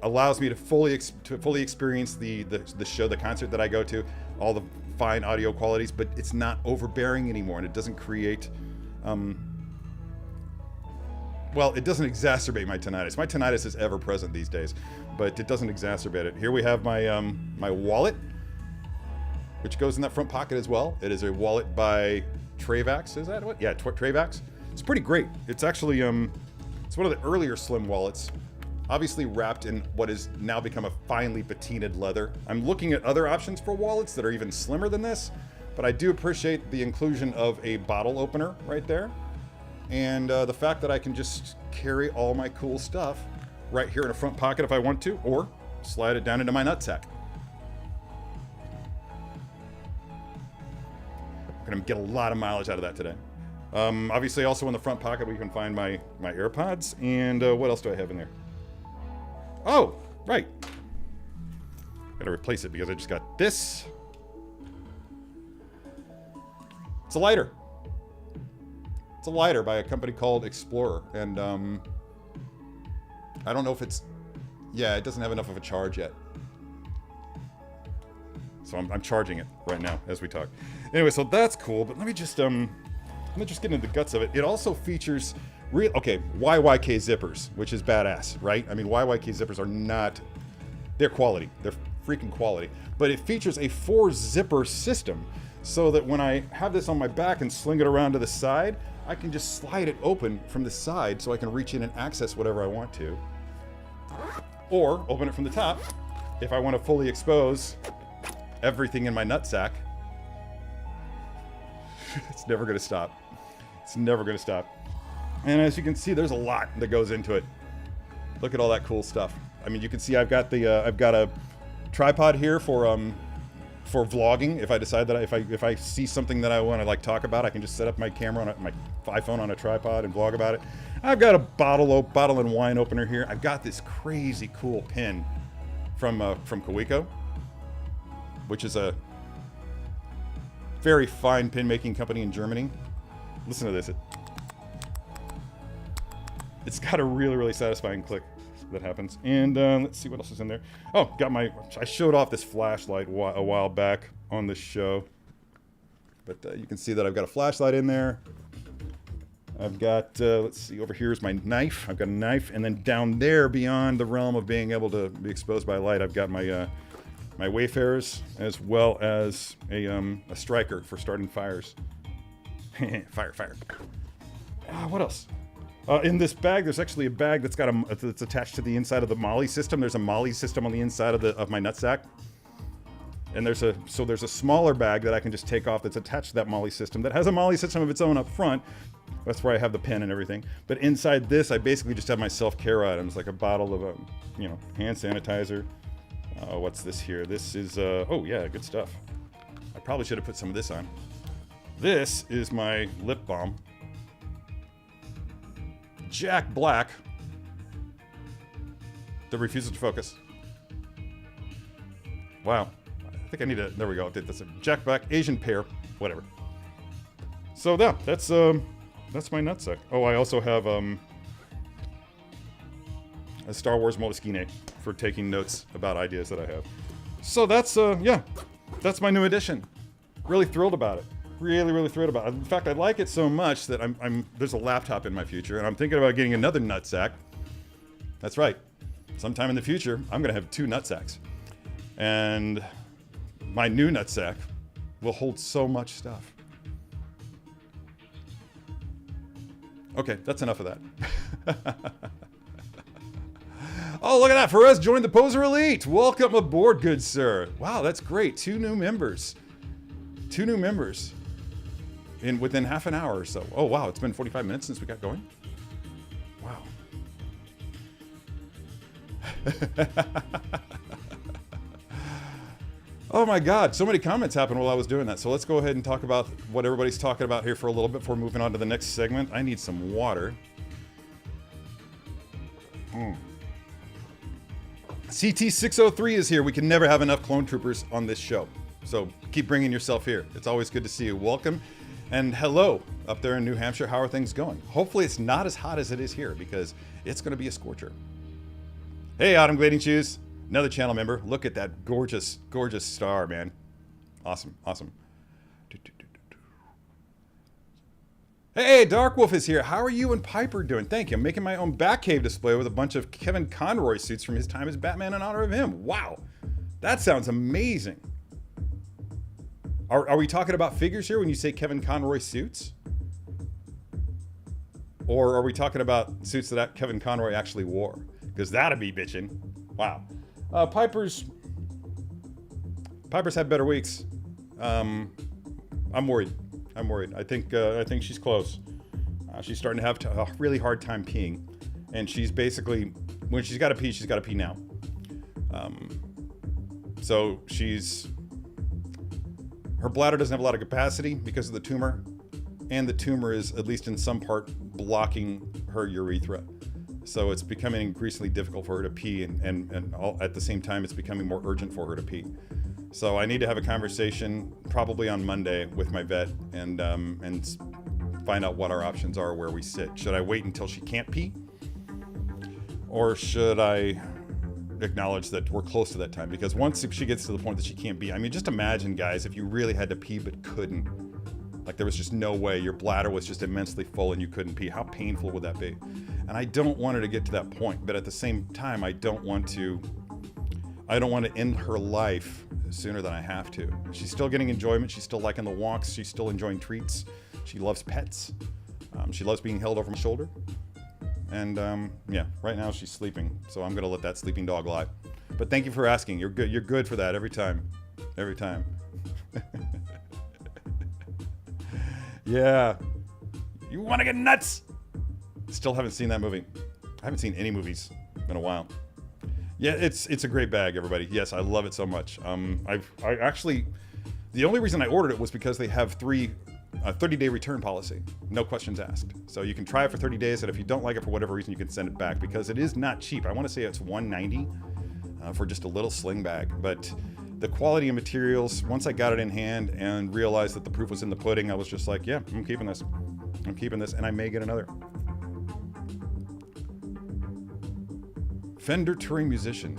Allows me to fully experience the show, the concert that I go to, all the fine audio qualities, but it's not overbearing anymore, and it doesn't create, well, it doesn't exacerbate my tinnitus. My tinnitus is ever present these days, but it doesn't exacerbate it. Here we have my my wallet, which goes in that front pocket as well. It is a wallet by Travax. Is that what? Yeah, Travax. It's pretty great. It's actually it's one of the earlier slim wallets. Obviously wrapped in what has now become a finely patinaed leather. I'm looking at other options for wallets that are even slimmer than this, but I do appreciate the inclusion of a bottle opener right there. And the fact that I can just carry all my cool stuff right here in a front pocket if I want to, or slide it down into my nutsack. I'm gonna get a lot of mileage out of that today. Obviously also in the front pocket we can find my AirPods, and what else do I have in there? Oh, right. Gotta replace it because I just got this. It's a lighter. It's a lighter by a company called Explorer. And I don't know if it's... Yeah, it doesn't have enough of a charge yet. So I'm charging it right now as we talk. Anyway, so that's cool, but let me just get into the guts of it. It also features... Okay, YYK zippers, which is badass, right? I mean, YYK zippers are not... They're quality. They're freaking quality. But it features a 4-zipper system, so that when I have this on my back and sling it around to the side, I can just slide it open from the side so I can reach in and access whatever I want to. Or open it from the top if I want to fully expose everything in my nutsack. It's never going to stop. It's never going to stop. And as you can see, there's a lot that goes into it. Look at all that cool stuff. I mean, you can see I've got a tripod here for vlogging. If I decide that if I see something that I want to like talk about, I can just set up my camera on my iPhone on a tripod and vlog about it. I've got a bottle and wine opener here. I've got this crazy cool pin from Kaweco, which is a very fine pin making company in Germany. Listen to this. It's got a really, really satisfying click that happens. And let's see what else is in there. Oh, I showed off this flashlight a while back on the show. But you can see that I've got a flashlight in there. I've got, let's see, over here is my knife. I've got a knife. And then down there, beyond the realm of being able to be exposed by light, I've got my my Wayfarers, as well as a striker for starting fires. Fire. What else? In this bag, there's actually a bag that's that's attached to the inside of the Molly system. There's a Molly system on the inside of my nutsack, and there's a smaller bag that I can just take off that's attached to that Molly system that has a Molly system of its own up front. That's where I have the pen and everything. But inside this, I basically just have my self-care items, like a bottle of hand sanitizer. What's this here? This is oh yeah, good stuff. I probably should have put some of this on. This is my lip balm. Jack Black, that refuses to focus. Wow, I think I need to. There we go. That's a Jack Black Asian pear, whatever. So yeah, that's my nutsack. Oh, I also have a Star Wars Moleskine for taking notes about ideas that I have. So that's yeah, that's my new addition. Really thrilled about it. Really thrilled about it. In fact, I like it so much that there's a laptop in my future, and I'm thinking about getting another nutsack. That's right. Sometime in the future, I'm gonna have 2 nutsacks. And my new nutsack will hold so much stuff. Okay, that's enough of that. Oh, look at that. Perez joined the Poser Elite. Welcome aboard, good sir. Wow, that's great. 2 new members. 2 new members. within half an hour or so. Oh, wow. It's been 45 minutes since we got going. Wow. Oh my God, so many comments happened while I was doing that. So let's go ahead and talk about what everybody's talking about here for a little bit before moving on to the next segment. I need some water. CT603 is here. We can never have enough clone troopers on this show. So keep bringing yourself here. It's always good to see you. Welcome and hello up there in New Hampshire. How are things going? Hopefully it's not as hot as it is here because it's going to be a scorcher. Hey, Autumn Glading Shoes. Another channel member. Look at that gorgeous, gorgeous star, man. Awesome, awesome. Hey, Dark Wolf is here. How are you and Piper doing? Thank you. I'm making my own Batcave display with a bunch of Kevin Conroy suits from his time as Batman in honor of him. Wow. That sounds amazing. Are we talking about figures here when you say Kevin Conroy suits? Or are we talking about suits that Kevin Conroy actually wore? Because that'd be bitchin'. Wow. Piper's had better weeks. I'm worried. I think she's close. She's starting to have a really hard time peeing, and she's basically, when she's got to pee now. So her bladder doesn't have a lot of capacity because of the tumor, and the tumor is, at least in some part, blocking her urethra. So it's becoming increasingly difficult for her to pee, and all, at the same time, it's becoming more urgent for her to pee. So I need to have a conversation, probably on Monday, with my vet and find out what our options are, where we sit. Should I wait until she can't pee? Or should I acknowledge that we're close to that time? Because once she gets to the point that she can't pee, I mean, just imagine, guys, if you really had to pee but couldn't. Like there was just no way, your bladder was just immensely full and you couldn't pee. How painful would that be? And I don't want her to get to that point, but at the same time, I don't want to end her life sooner than I have to. She's still getting enjoyment. She's still liking the walks. She's still enjoying treats. She loves pets. She loves being held over my shoulder. And yeah, right now she's sleeping. So I'm gonna let that sleeping dog lie. But thank you for asking. You're good. You're good for that every time. Every time. Yeah. You want to get nuts? Still haven't seen that movie. I haven't seen any movies in a while. Yeah, it's a great bag, everybody. Yes, I love it so much. I actually, the only reason I ordered it was because they have a 30-day return policy, no questions asked. So you can try it for 30 days, and if you don't like it for whatever reason, you can send it back because it is not cheap. I want to say it's $190 for just a little sling bag, but the quality of materials, once I got it in hand and realized that the proof was in the pudding, I was just like, yeah, I'm keeping this. I'm keeping this, and I may get another. Fender touring musician.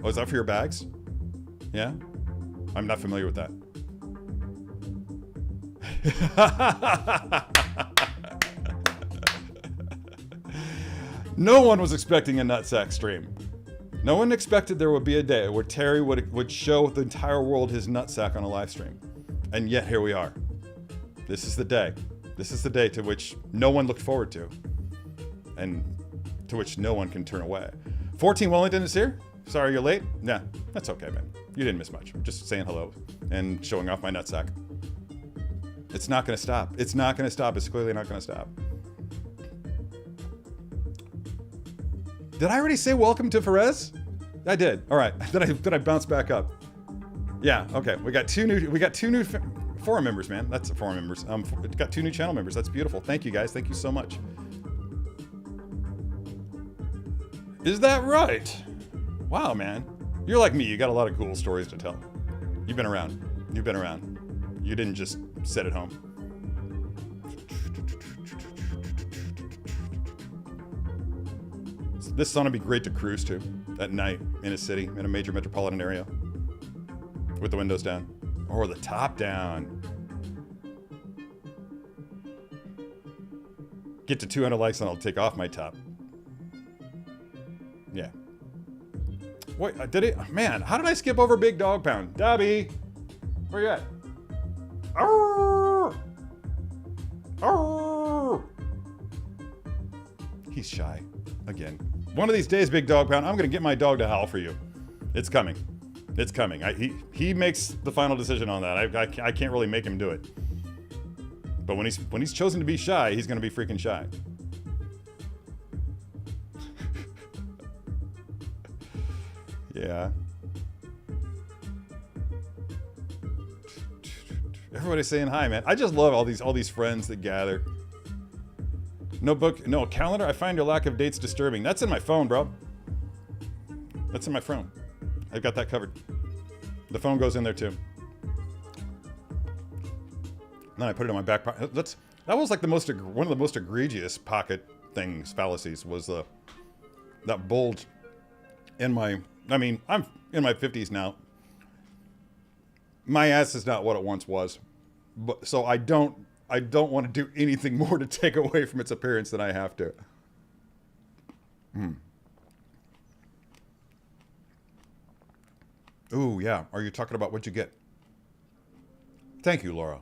Oh, is that for your bags? Yeah? I'm not familiar with that. No one was expecting a nutsack stream. No one expected there would be a day where Terry would show the entire world his nutsack on a live stream. And yet here we are. This is the day. This is the day to which no one looked forward to. And to which no one can turn away. 14 Wellington is here. Sorry you're late. Nah, that's okay, man. You didn't miss much. I'm just saying hello and showing off my nutsack. It's not gonna stop. It's not gonna stop. It's clearly not gonna stop. Did I already say welcome to Perez? I did. All right. Did I bounce back up? Yeah. Okay. We got two new forum members, man. That's forum members. Got 2 new channel members. That's beautiful. Thank you guys. Thank you so much. Is that right? Wow, man. You're like me. You got a lot of cool stories to tell. You've been around. You've been around. You didn't just sit at home. This sun would be great to cruise to at night in a city, in a major metropolitan area. With the windows down. Or the top down. Get to 200 likes and I'll take off my top. Yeah. Wait, did it? Man, how did I skip over Big Dog Pound? Dobby! Where you at? Arrgh! Arrgh! He's shy. Again. One of these days, Big Dog Pound, I'm gonna get my dog to howl for you. It's coming. It's coming. He makes the final decision on that. I can't really make him do it. But when he's chosen to be shy, he's going to be freaking shy. Yeah. Everybody's saying hi, man. I just love all these friends that gather. No book, no calendar. I find your lack of dates disturbing. That's in my phone, bro. That's in my phone. I've got that covered. The phone goes in there too. Then I put it in my back pocket. That was like one of the most egregious pocket things, fallacies, was that bulge in my. I mean, I'm in my 50s now. My ass is not what it once was, but so I don't want to do anything more to take away from its appearance than I have to. Ooh, yeah. Are you talking about what you get? Thank you, Laura.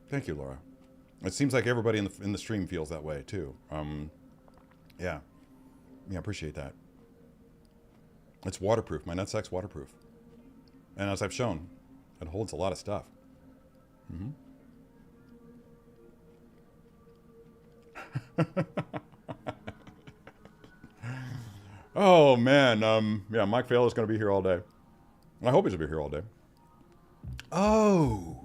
Thank you, Laura. It seems like everybody in the stream feels that way too. Yeah. Yeah, appreciate that. It's waterproof. My nutsack's waterproof. And as I've shown, it holds a lot of stuff. Oh, man. Yeah, Mike Fail is going to be here all day. I hope he's going to be here all day. Oh.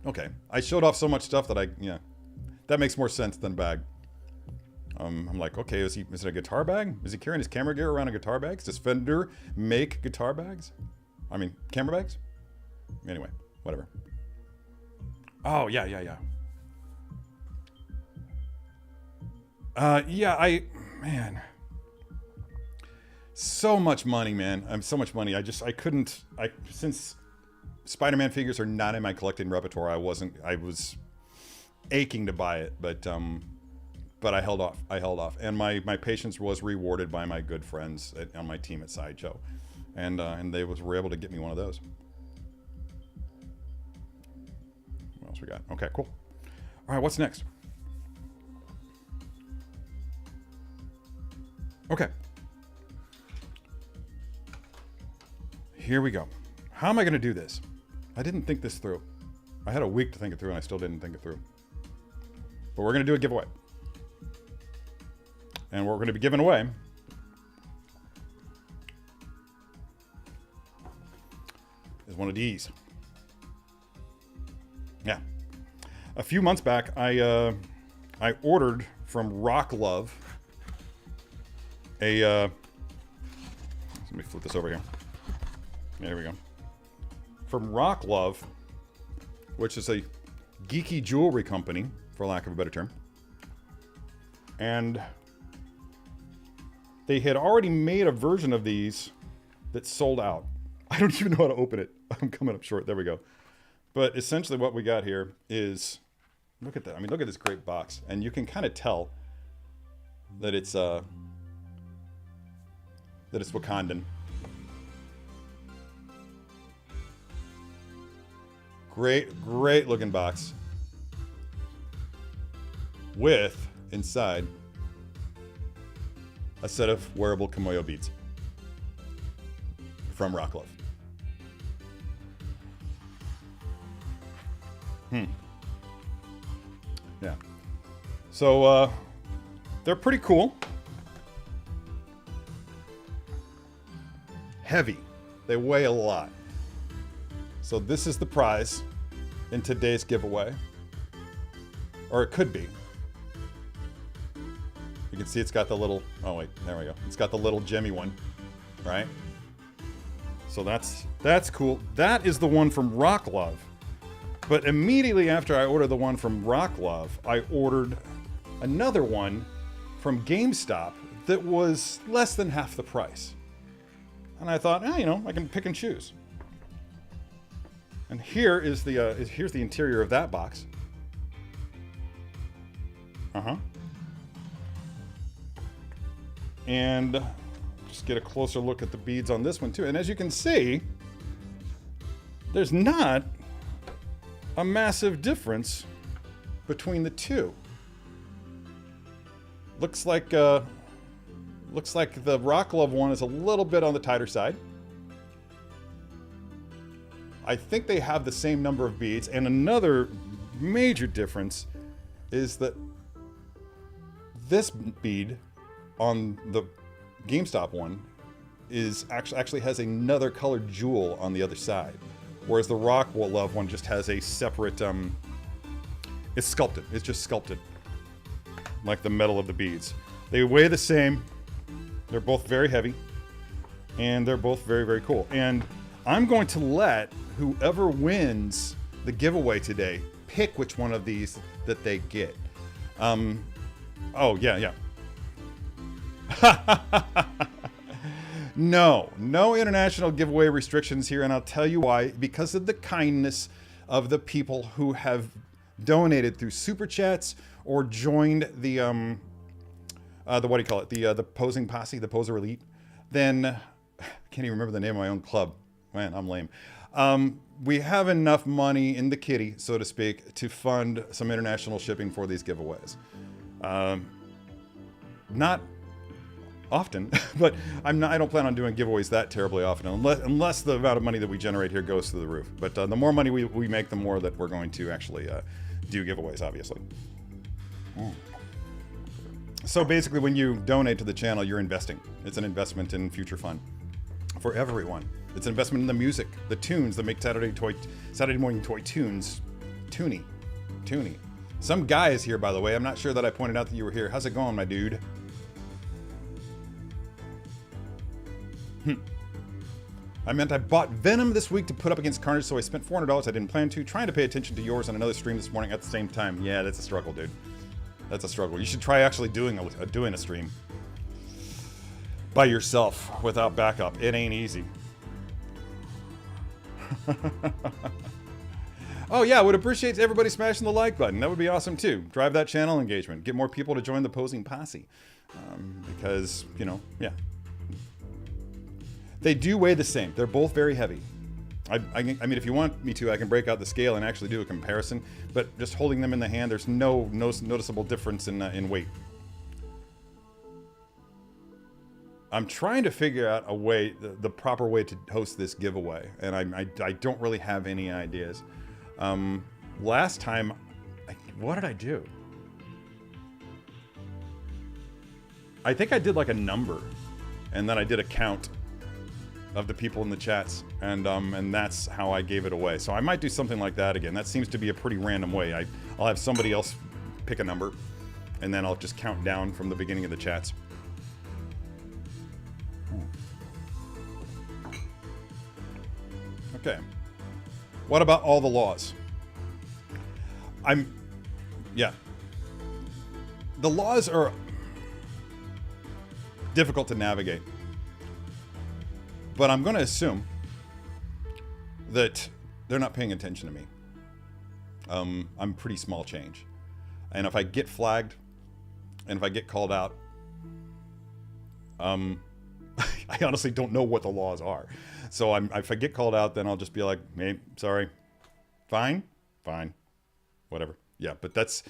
Okay. I showed off so much stuff that yeah. That makes more sense than bag. I'm like, okay, is it a guitar bag? Is he carrying his camera gear around a guitar bag? Does Fender make guitar bags? I mean, camera bags? Anyway, whatever. Oh, yeah. Man. So much money, man. So much money. Since Spider-Man figures are not in my collecting repertoire, I was aching to buy it, but I held off. And my patience was rewarded by my good friends on my team at Sideshow. And they were able to get me one of those. What else we got? Okay, cool. All right, what's next? Okay. Here we go. How am I going to do this? I didn't think this through. I had a week to think it through, and I still didn't think it through. But we're going to do a giveaway. And what we're going to be giving away is one of these. Yeah. A few months back, I ordered from Rock Love let me flip this over here. There we go. From Rock Love, which is a geeky jewelry company, for lack of a better term. And they had already made a version of these that sold out. I don't even know how to open it. I'm coming up short. There we go. But essentially what we got here is, look at that. I mean, look at this great box. And you can kind of tell that it's Wakandan. Great looking box. With, inside, a set of wearable Kimoyo beads. From Rock Love. Yeah. So, they're pretty cool. Heavy. They weigh a lot. So this is the prize in today's giveaway. Or it could be. You can see it's got the little, oh wait, there we go. It's got the little gemmy one, right? So that's cool. That is the one from Rock Love. But immediately after I ordered the one from Rock Love, I ordered another one from GameStop that was less than half the price. And I thought, I can pick and choose. And here is here's the interior of that box. And just get a closer look at the beads on this one too. And as you can see, there's not a massive difference between the two. Looks like the Rock Love one is a little bit on the tighter side. I think they have the same number of beads, and another major difference is that this bead on the GameStop one is actually has another colored jewel on the other side, whereas the Rockwell one just has a separate. It's sculpted. It's just sculpted, like the metal of the beads. They weigh the same. They're both very heavy, and they're both very, very cool. And I'm going to let whoever wins the giveaway today pick which one of these that they get. Oh, yeah. No international giveaway restrictions here, and I'll tell you why. Because of the kindness of the people who have donated through super chats or joined the what do you call it? The Posing Posse, the Poser Elite. Then I can't even remember the name of my own club. Man, I'm lame. We have enough money in the kitty, so to speak, to fund some international shipping for these giveaways. Not often, but I don't plan on doing giveaways that terribly often, unless the amount of money that we generate here goes through the roof. But the more money we make, the more that we're going to actually do giveaways, obviously. So basically, when you donate to the channel, you're investing. It's an investment in future fun for everyone. It's an investment in the music, the tunes that make Saturday morning toy tunes toony. Some guy is here, by the way. I'm not sure that I pointed out that you were here. How's it going, my dude? I meant I bought Venom this week to put up against Carnage, so I spent $400 I didn't plan to, trying to pay attention to yours on another stream this morning at the same time. Yeah, that's a struggle, dude. That's a struggle. You should try actually doing a stream by yourself without backup. It ain't easy. Oh yeah, would appreciate everybody smashing the like button. That would be awesome too. Drive that channel engagement. Get more people to join the Posing Posse. Because, you know, yeah. They do weigh the same. They're both very heavy. I mean, if you want me to, I can break out the scale and actually do a comparison. But just holding them in the hand, there's no noticeable difference in weight. I'm trying to figure out a way, the proper way to host this giveaway, and I don't really have any ideas. Last time, what did I do? I think I did like a number, and then I did a count of the people in the chats, and that's how I gave it away. So I might do something like that again. That seems to be a pretty random way. I'll have somebody else pick a number, and then I'll just count down from the beginning of the chats. Okay. What about all the laws? Yeah. The laws are difficult to navigate. But I'm going to assume that they're not paying attention to me. I'm pretty small change. And if I get flagged, and if I get called out, I honestly don't know what the laws are. So if I get called out, then I'll just be like, hey, sorry. Fine? Fine. Whatever. Yeah, but that's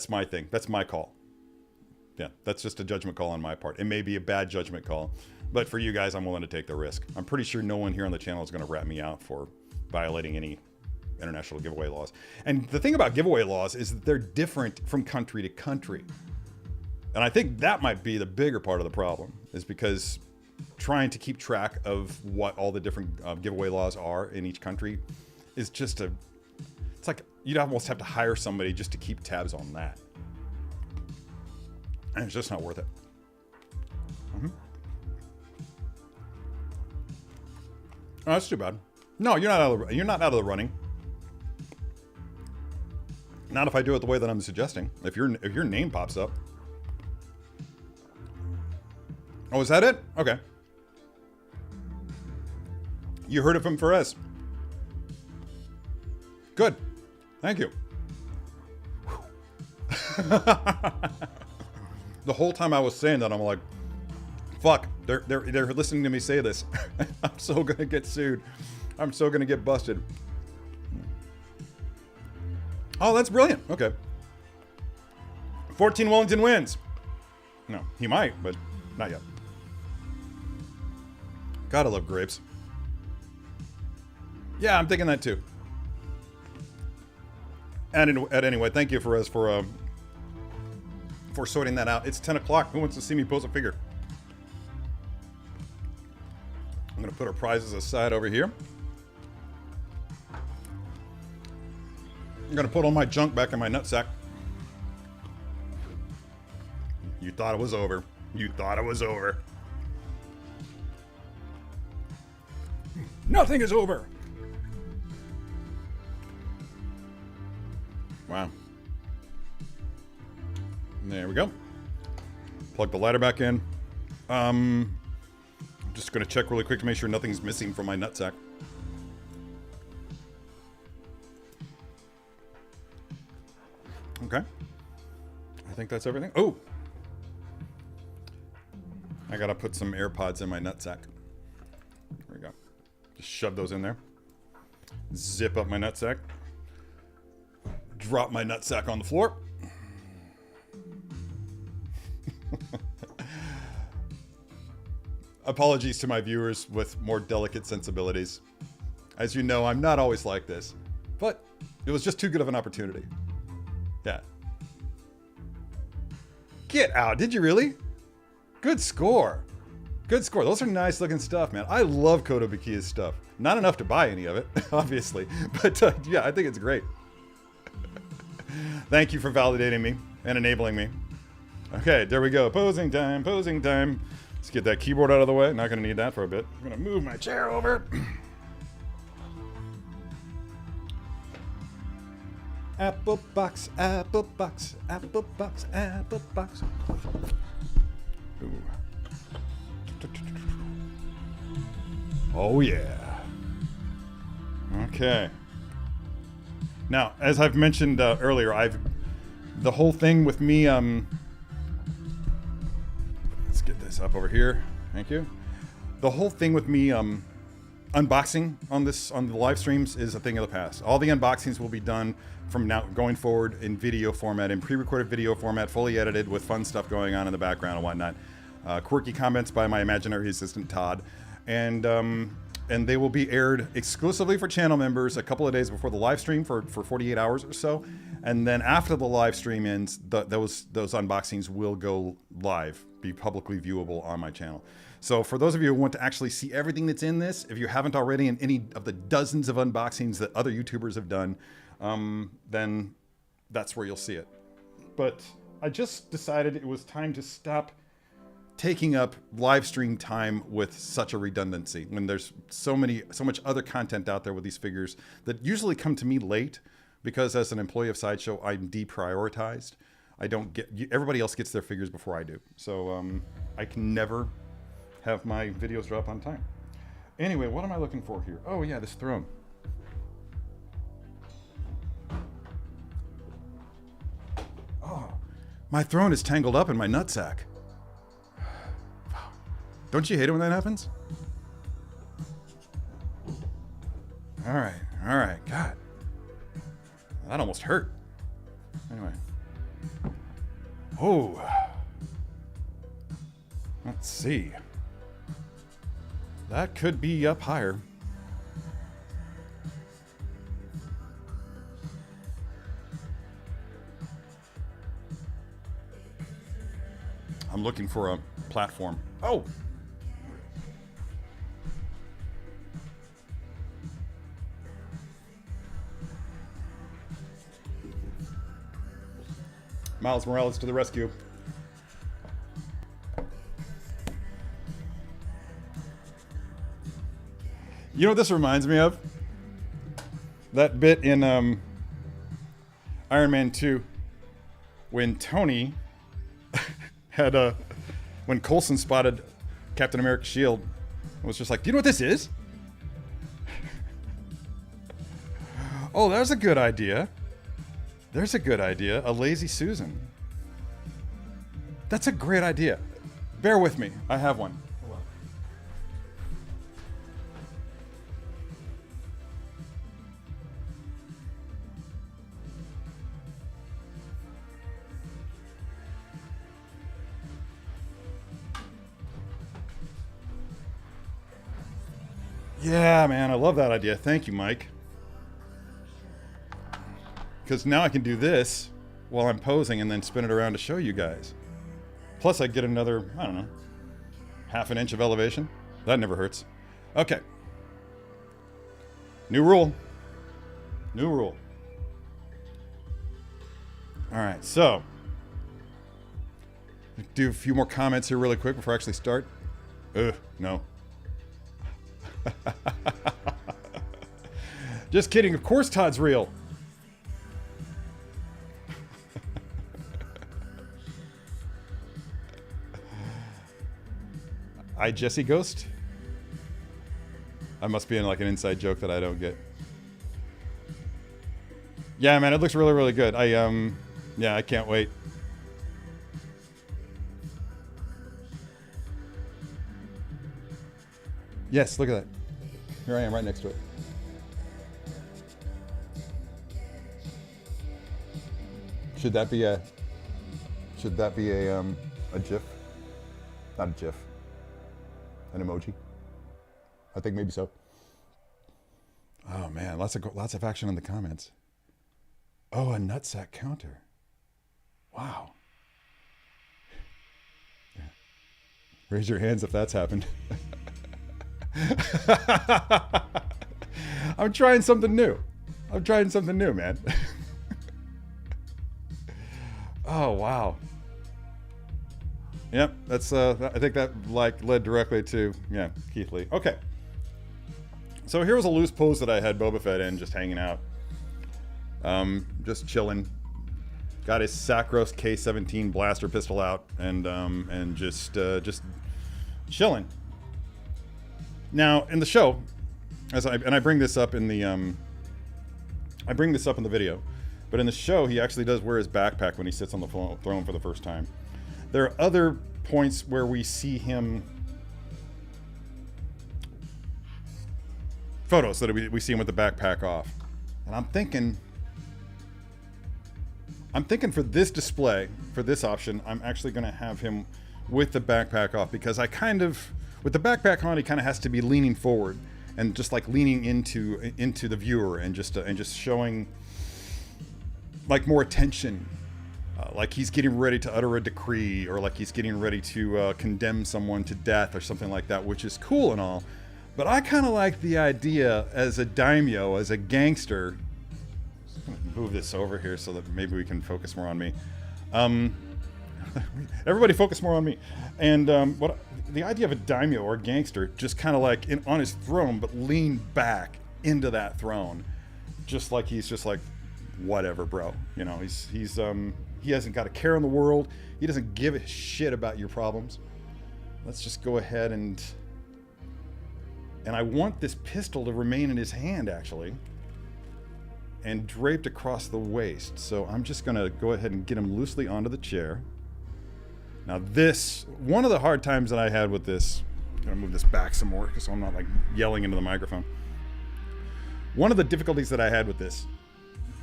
my thing. That's my call. Yeah, that's just a judgment call on my part. It may be a bad judgment call, but for you guys, I'm willing to take the risk. I'm pretty sure no one here on the channel is going to rat me out for violating any international giveaway laws. And the thing about giveaway laws is that they're different from country to country. And I think that might be the bigger part of the problem, is because trying to keep track of what all the different giveaway laws are in each country is just it's like you'd almost have to hire somebody just to keep tabs on that. And it's just not worth it. Oh, that's too bad. No, you're not out of the running. Not if I do it the way that I'm suggesting. If your name pops up. Oh, is that it? Okay. You heard it from Perez. Good. Thank you. The whole time I was saying that, I'm like, fuck, they're listening to me say this. I'm so gonna get sued. I'm so gonna get busted. Oh, that's brilliant. Okay. 14 Wellington wins. No, he might, but not yet. Gotta love grapes. Yeah, I'm thinking that too. And anyway, thank you for before sorting that out. It's 10 o'clock. Who wants to see me pose a figure? I'm going to put our prizes aside over here. I'm going to put all my junk back in my nutsack. You thought it was over. You thought it was over. Nothing is over. Wow. There we go. Plug the lighter back in. I'm just going to check really quick to make sure nothing's missing from my nutsack. Okay. I think that's everything. Oh! I gotta put some AirPods in my nutsack. There we go. Just shove those in there. Zip up my nutsack. Drop my nutsack on the floor. Apologies to my viewers with more delicate sensibilities. As you know, I'm not always like this. But it was just too good of an opportunity. Yeah. Get out. Did you really? Good score. Good score. Those are nice looking stuff, man. I love Kotobukiya's stuff. Not enough to buy any of it, obviously. But yeah, I think it's great. Thank you for validating me and enabling me. Okay, there we go. Posing time, posing time. Let's get that keyboard out of the way. Not going to need that for a bit. I'm going to move my chair over. Apple box, apple box, apple box, apple box. Ooh. Oh yeah. Okay. Now, as I've mentioned earlier, the whole thing with me. Let's get this up over here. Thank you. The whole thing with me unboxing on the live streams is a thing of the past. All the unboxings will be done from now going forward in video format, in pre-recorded video format, fully edited with fun stuff going on in the background and whatnot. Quirky comments by my imaginary assistant Todd, and they will be aired exclusively for channel members a couple of days before the live stream for 48 hours or so, and then after the live stream ends, those unboxings will go live, be publicly viewable on my channel. So for those of you who want to actually see everything that's in this, if you haven't already in any of the dozens of unboxings that other YouTubers have done, then that's where you'll see it. But I just decided it was time to stop taking up live stream time with such a redundancy when there's so much other content out there with these figures that usually come to me late because as an employee of Sideshow, I'm deprioritized. Everybody else gets their figures before I do. So I can never have my videos drop on time. Anyway, what am I looking for here? Oh yeah, this throne. Oh, my throne is tangled up in my nutsack. Don't you hate it when that happens? All right, God. That almost hurt. Anyway. Oh. Let's see. That could be up higher. I'm looking for a platform. Oh! Miles Morales to the rescue. You know what this reminds me of? That bit in Iron Man 2 when Tony had when Coulson spotted Captain America's shield and was just like, "Do you know what this is?" Oh, there's a good idea. There's a good idea. A lazy Susan. That's a great idea. Bear with me. I have one. Yeah, man, I love that idea. Thank you, Mike. Because now I can do this while I'm posing and then spin it around to show you guys. Plus I get another, I don't know, half an inch of elevation. That never hurts. Okay. New rule. New rule. All right, so do a few more comments here really quick before I actually start. No. Just kidding. Of course Todd's real. I Jesse Ghost? I must be in like an inside joke that I don't get. Yeah, man, it looks really, really good. Yeah, I can't wait. Yes, look at that. Here I am right next to it. Should that be a GIF? Not a GIF. An emoji? I think maybe so. Oh man, lots of action in the comments. Oh, a nutsack counter. Wow. Yeah. Raise your hands if that's happened. I'm trying something new. I'm trying something new, man. Oh, wow. Yep, that's I think that like led directly to, yeah, Keith Lee. Okay. So here was a loose pose that I had Boba Fett in, just hanging out. Just chilling. Got his Sacros K-17 blaster pistol out and just chilling. Now in the show, I bring this up in the video, but in the show he actually does wear his backpack when he sits on the throne for the first time. There are other points where we see him, photos that we see him with the backpack off, and I'm thinking for this display, for this option, I'm actually going to have him with the backpack off, because I kind of, with the backpack on, he kind of has to be leaning forward and just like leaning into the viewer and just showing like more attention, like he's getting ready to utter a decree, or like he's getting ready to condemn someone to death or something like that, which is cool and all. But I kind of like the idea as a daimyo, as a gangster. Move this over here so that maybe we can focus more on me. Everybody focus more on me. And what the idea of a daimyo or a gangster, just kind of like on his throne, but lean back into that throne, just like he's just like, whatever, bro. You know, he hasn't got a care in the world. He doesn't give a shit about your problems. Let's just go ahead and I want this pistol to remain in his hand, actually, and draped across the waist. So I'm just gonna go ahead and get him loosely onto the chair. Now this, one of the hard times that I had with this, I'm gonna move this back some more so I'm not like yelling into the microphone. One of the difficulties that I had with this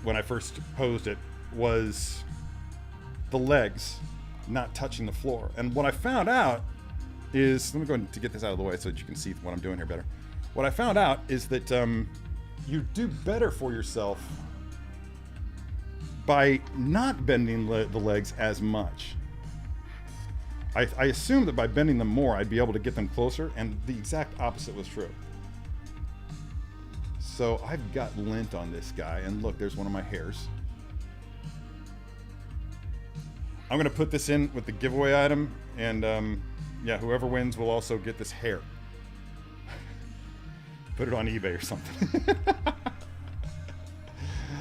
when I first posed it was the legs not touching the floor. And what I found out is, let me go ahead to get this out of the way so that you can see what I'm doing here better. What I found out is that you do better for yourself by not bending the legs as much. I assumed that by bending them more, I'd be able to get them closer, and the exact opposite was true. So I've got lint on this guy, and look, there's one of my hairs. I'm gonna put this in with the giveaway item, and yeah, whoever wins will also get this hair. Put it on eBay or something.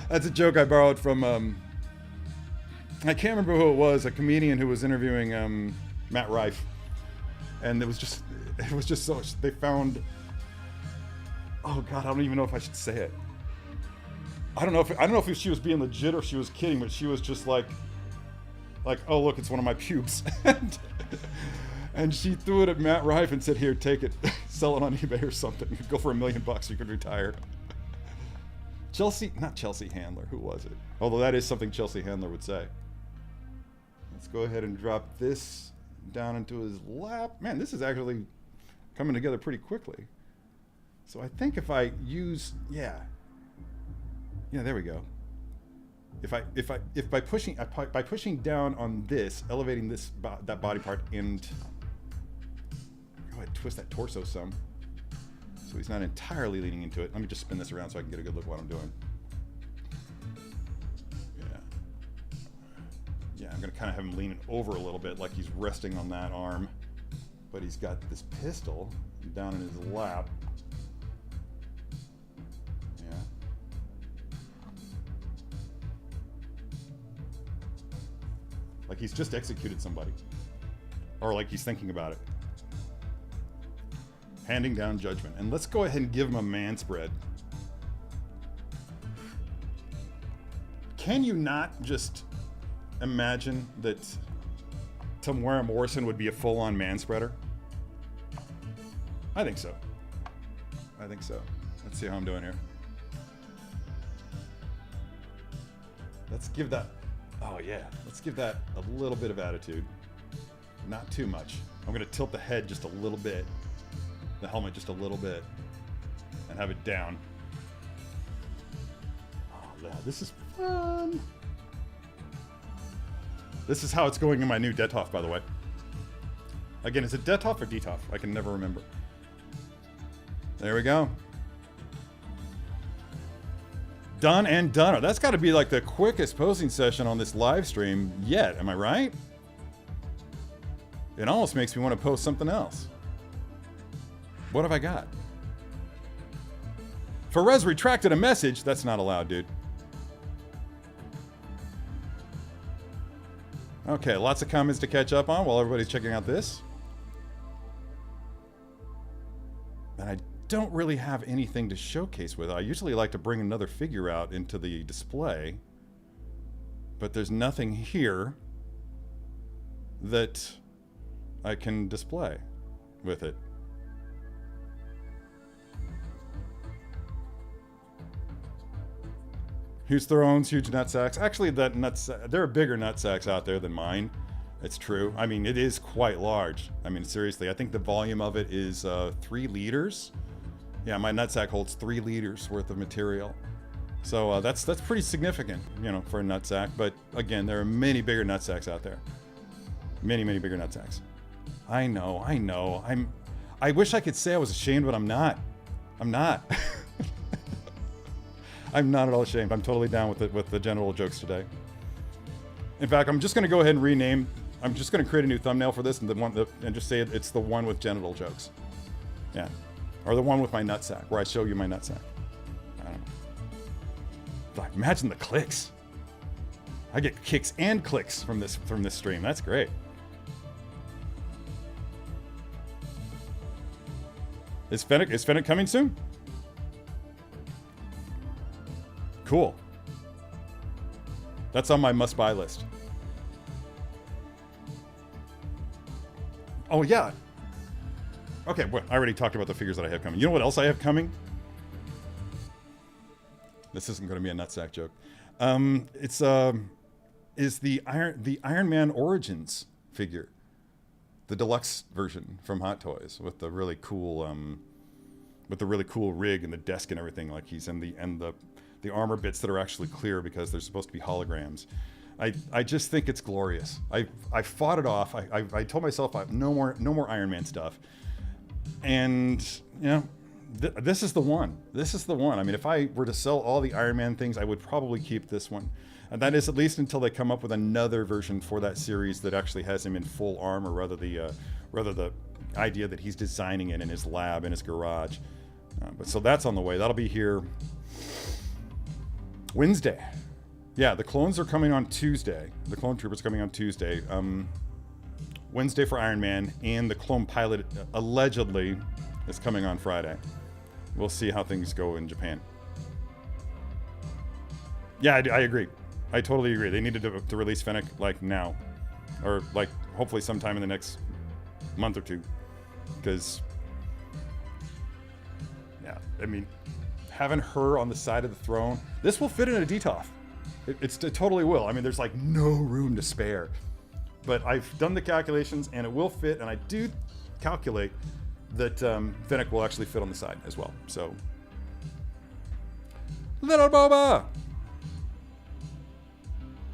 That's a joke I borrowed from, I can't remember who it was, a comedian who was interviewing Matt Rife. And it was just so, they found, oh God, I don't even know if I should say it. I don't know if she was being legit or she was kidding, but she was just like, oh look, it's one of my pubes. And she threw it at Matt Rife and said, here, take it, sell it on eBay or something. You could go for $1 million, you could retire. Not Chelsea Handler, who was it? Although that is something Chelsea Handler would say. Let's go ahead and drop this down into his lap. Man, this is actually coming together pretty quickly. So I think if I use, yeah, there we go. if by pushing down on this, elevating this that body part, and go ahead, twist that torso some, so he's not entirely leaning into it. Let me just spin this around so I can get a good look at what I'm doing. Yeah, I'm gonna kind of have him leaning over a little bit, like he's resting on that arm, but he's got this pistol down in his lap. Yeah. Like he's just executed somebody. Or like he's thinking about it. Handing down judgment. And let's go ahead and give him a man spread. Can you not just imagine that Tamara Morrison would be a full-on man spreader? I think so. I think so. Let's see how I'm doing here. Let's give that... Oh, yeah. Let's give that a little bit of attitude. Not too much. I'm going to tilt the head just a little bit. The helmet just a little bit. And have it down. Oh, yeah. This is fun. This is how it's going in my new Detolf, by the way. Again, is it Detolf or Detolf? I can never remember. There we go. Done and done. That's got to be like the quickest posing session on this live stream yet. Am I right? It almost makes me want to post something else. What have I got? Ferez retracted a message. That's not allowed, dude. Okay, lots of comments to catch up on while everybody's checking out this. And I don't really have anything to showcase with it. I usually like to bring another figure out into the display, but there's nothing here that I can display with it. Huge thrones, huge nutsacks. Actually, there are bigger nutsacks out there than mine. It's true. I mean, it is quite large. I mean, seriously, I think the volume of it is 3 liters. Yeah, my nutsack holds 3 liters worth of material. So that's pretty significant, you know, for a nutsack. But again, there are many bigger nutsacks out there. Many, many bigger nutsacks. I know. I wish I could say I was ashamed, but I'm not. I'm not. I'm not at all ashamed. I'm totally down with the genital jokes today. In fact, I'm just going to go ahead and rename. I'm just going to create a new thumbnail for this and just say it's the one with genital jokes. Yeah. Or the one with my nutsack, where I show you my nutsack. I don't know. But imagine the clicks. I get kicks and clicks from this stream. That's great. Is Fennec coming soon? Cool. That's on my must-buy list. Oh, yeah. Okay, well, I already talked about the figures that I have coming. You know what else I have coming? This isn't going to be a nutsack joke. Is the Iron Man Origins figure, the deluxe version from Hot Toys with the really cool rig and the desk and everything. Like he's in the armor bits that are actually clear because they're supposed to be holograms. I just think it's glorious. I fought it off. I told myself no more Iron Man stuff. And you know, this is the one. This is the one. I mean, if I were to sell all the Iron Man things, I would probably keep this one. And that is at least until they come up with another version for that series that actually has him in full armor, rather the idea that he's designing it in his lab in his garage. But so that's on the way. That'll be here Wednesday. Yeah, the clones are coming on Tuesday. The clone troopers coming on Tuesday. Wednesday for Iron Man, and the clone pilot allegedly is coming on Friday. We'll see how things go in Japan. Yeah, I agree. I totally agree. They needed to release Fennec like now, or like hopefully sometime in the next month or two, because yeah, I mean, having her on the side of the throne, this will fit in a DTOF. It totally will. I mean, there's like no room to spare. But I've done the calculations, and it will fit, and I do calculate that Fennec will actually fit on the side as well. So, little Boba!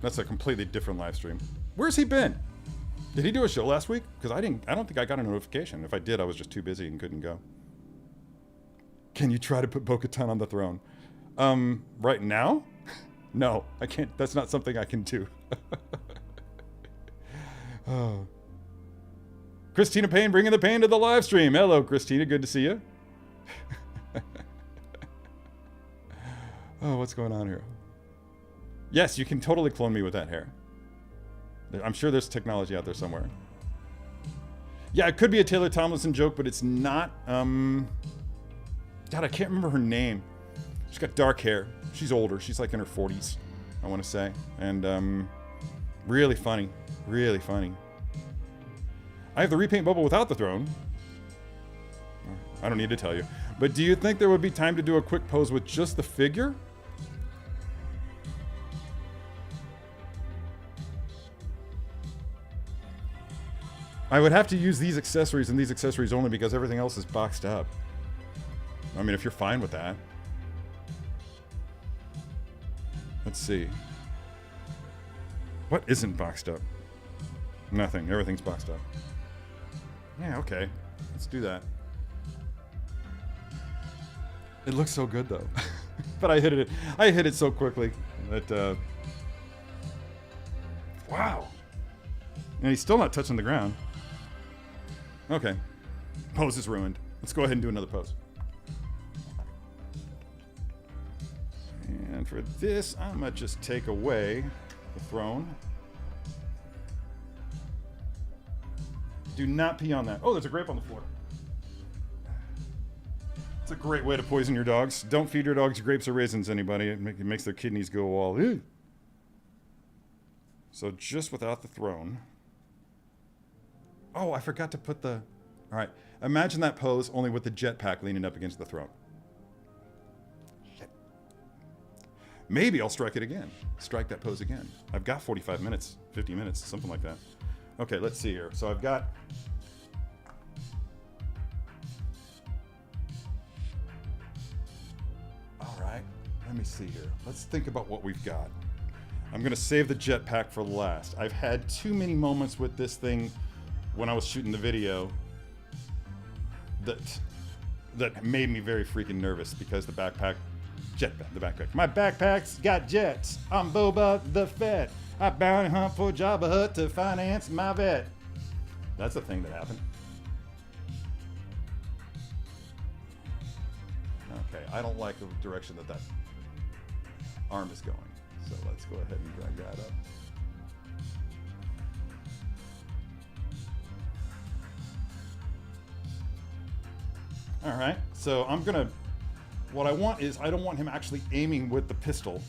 That's a completely different live stream. Where's he been? Did he do a show last week? Because I don't think I got a notification. If I did, I was just too busy and couldn't go. Can you try to put Bo-Katan on the throne? Right now? No, I can't. That's not something I can do. Oh. Christina Payne bringing the pain to the live stream. Hello, Christina. Good to see you. Oh, what's going on here? Yes, you can totally clone me with that hair. I'm sure there's technology out there somewhere. Yeah, it could be a Taylor Tomlinson joke, but it's not. God, I can't remember her name. She's got dark hair. She's older. She's like in her 40s, I want to say. And really funny. Really funny. I have the repaint bubble without the throne. I don't need to tell you. But do you think there would be time to do a quick pose with just the figure? I would have to use these accessories and these accessories only because everything else is boxed up. I mean, if you're fine with that. Let's see. What isn't boxed up? Nothing. Everything's boxed up. Yeah, okay. Let's do that. It looks so good, though. But I hit it so quickly that... Wow. And he's still not touching the ground. Okay. Pose is ruined. Let's go ahead and do another pose. And for this, I'm going to just take away the throne. Do not pee on that. Oh, there's a grape on the floor. It's a great way to poison your dogs. Don't feed your dogs grapes or raisins, anybody. It makes their kidneys go all... Ew. So just without the throne... Oh, I forgot to put the... All right. Imagine that pose only with the jetpack leaning up against the throne. Shit. Maybe I'll strike it again. Strike that pose again. I've got 45 minutes, 50 minutes, something like that. Okay, let's see here. So I've got... All right. Let me see here. Let's think about what we've got. I'm going to save the jetpack for last. I've had too many moments with this thing when I was shooting the video that made me very freaking nervous because the backpack, my backpack's got jets. I'm Boba the Fett. I bounty hunt for Jabba Hutt to finance my vet. That's a thing that happened. Okay, I don't like the direction that arm is going. So let's go ahead and drag that up. All right, so I'm gonna, what I want is, I don't want him actually aiming with the pistol.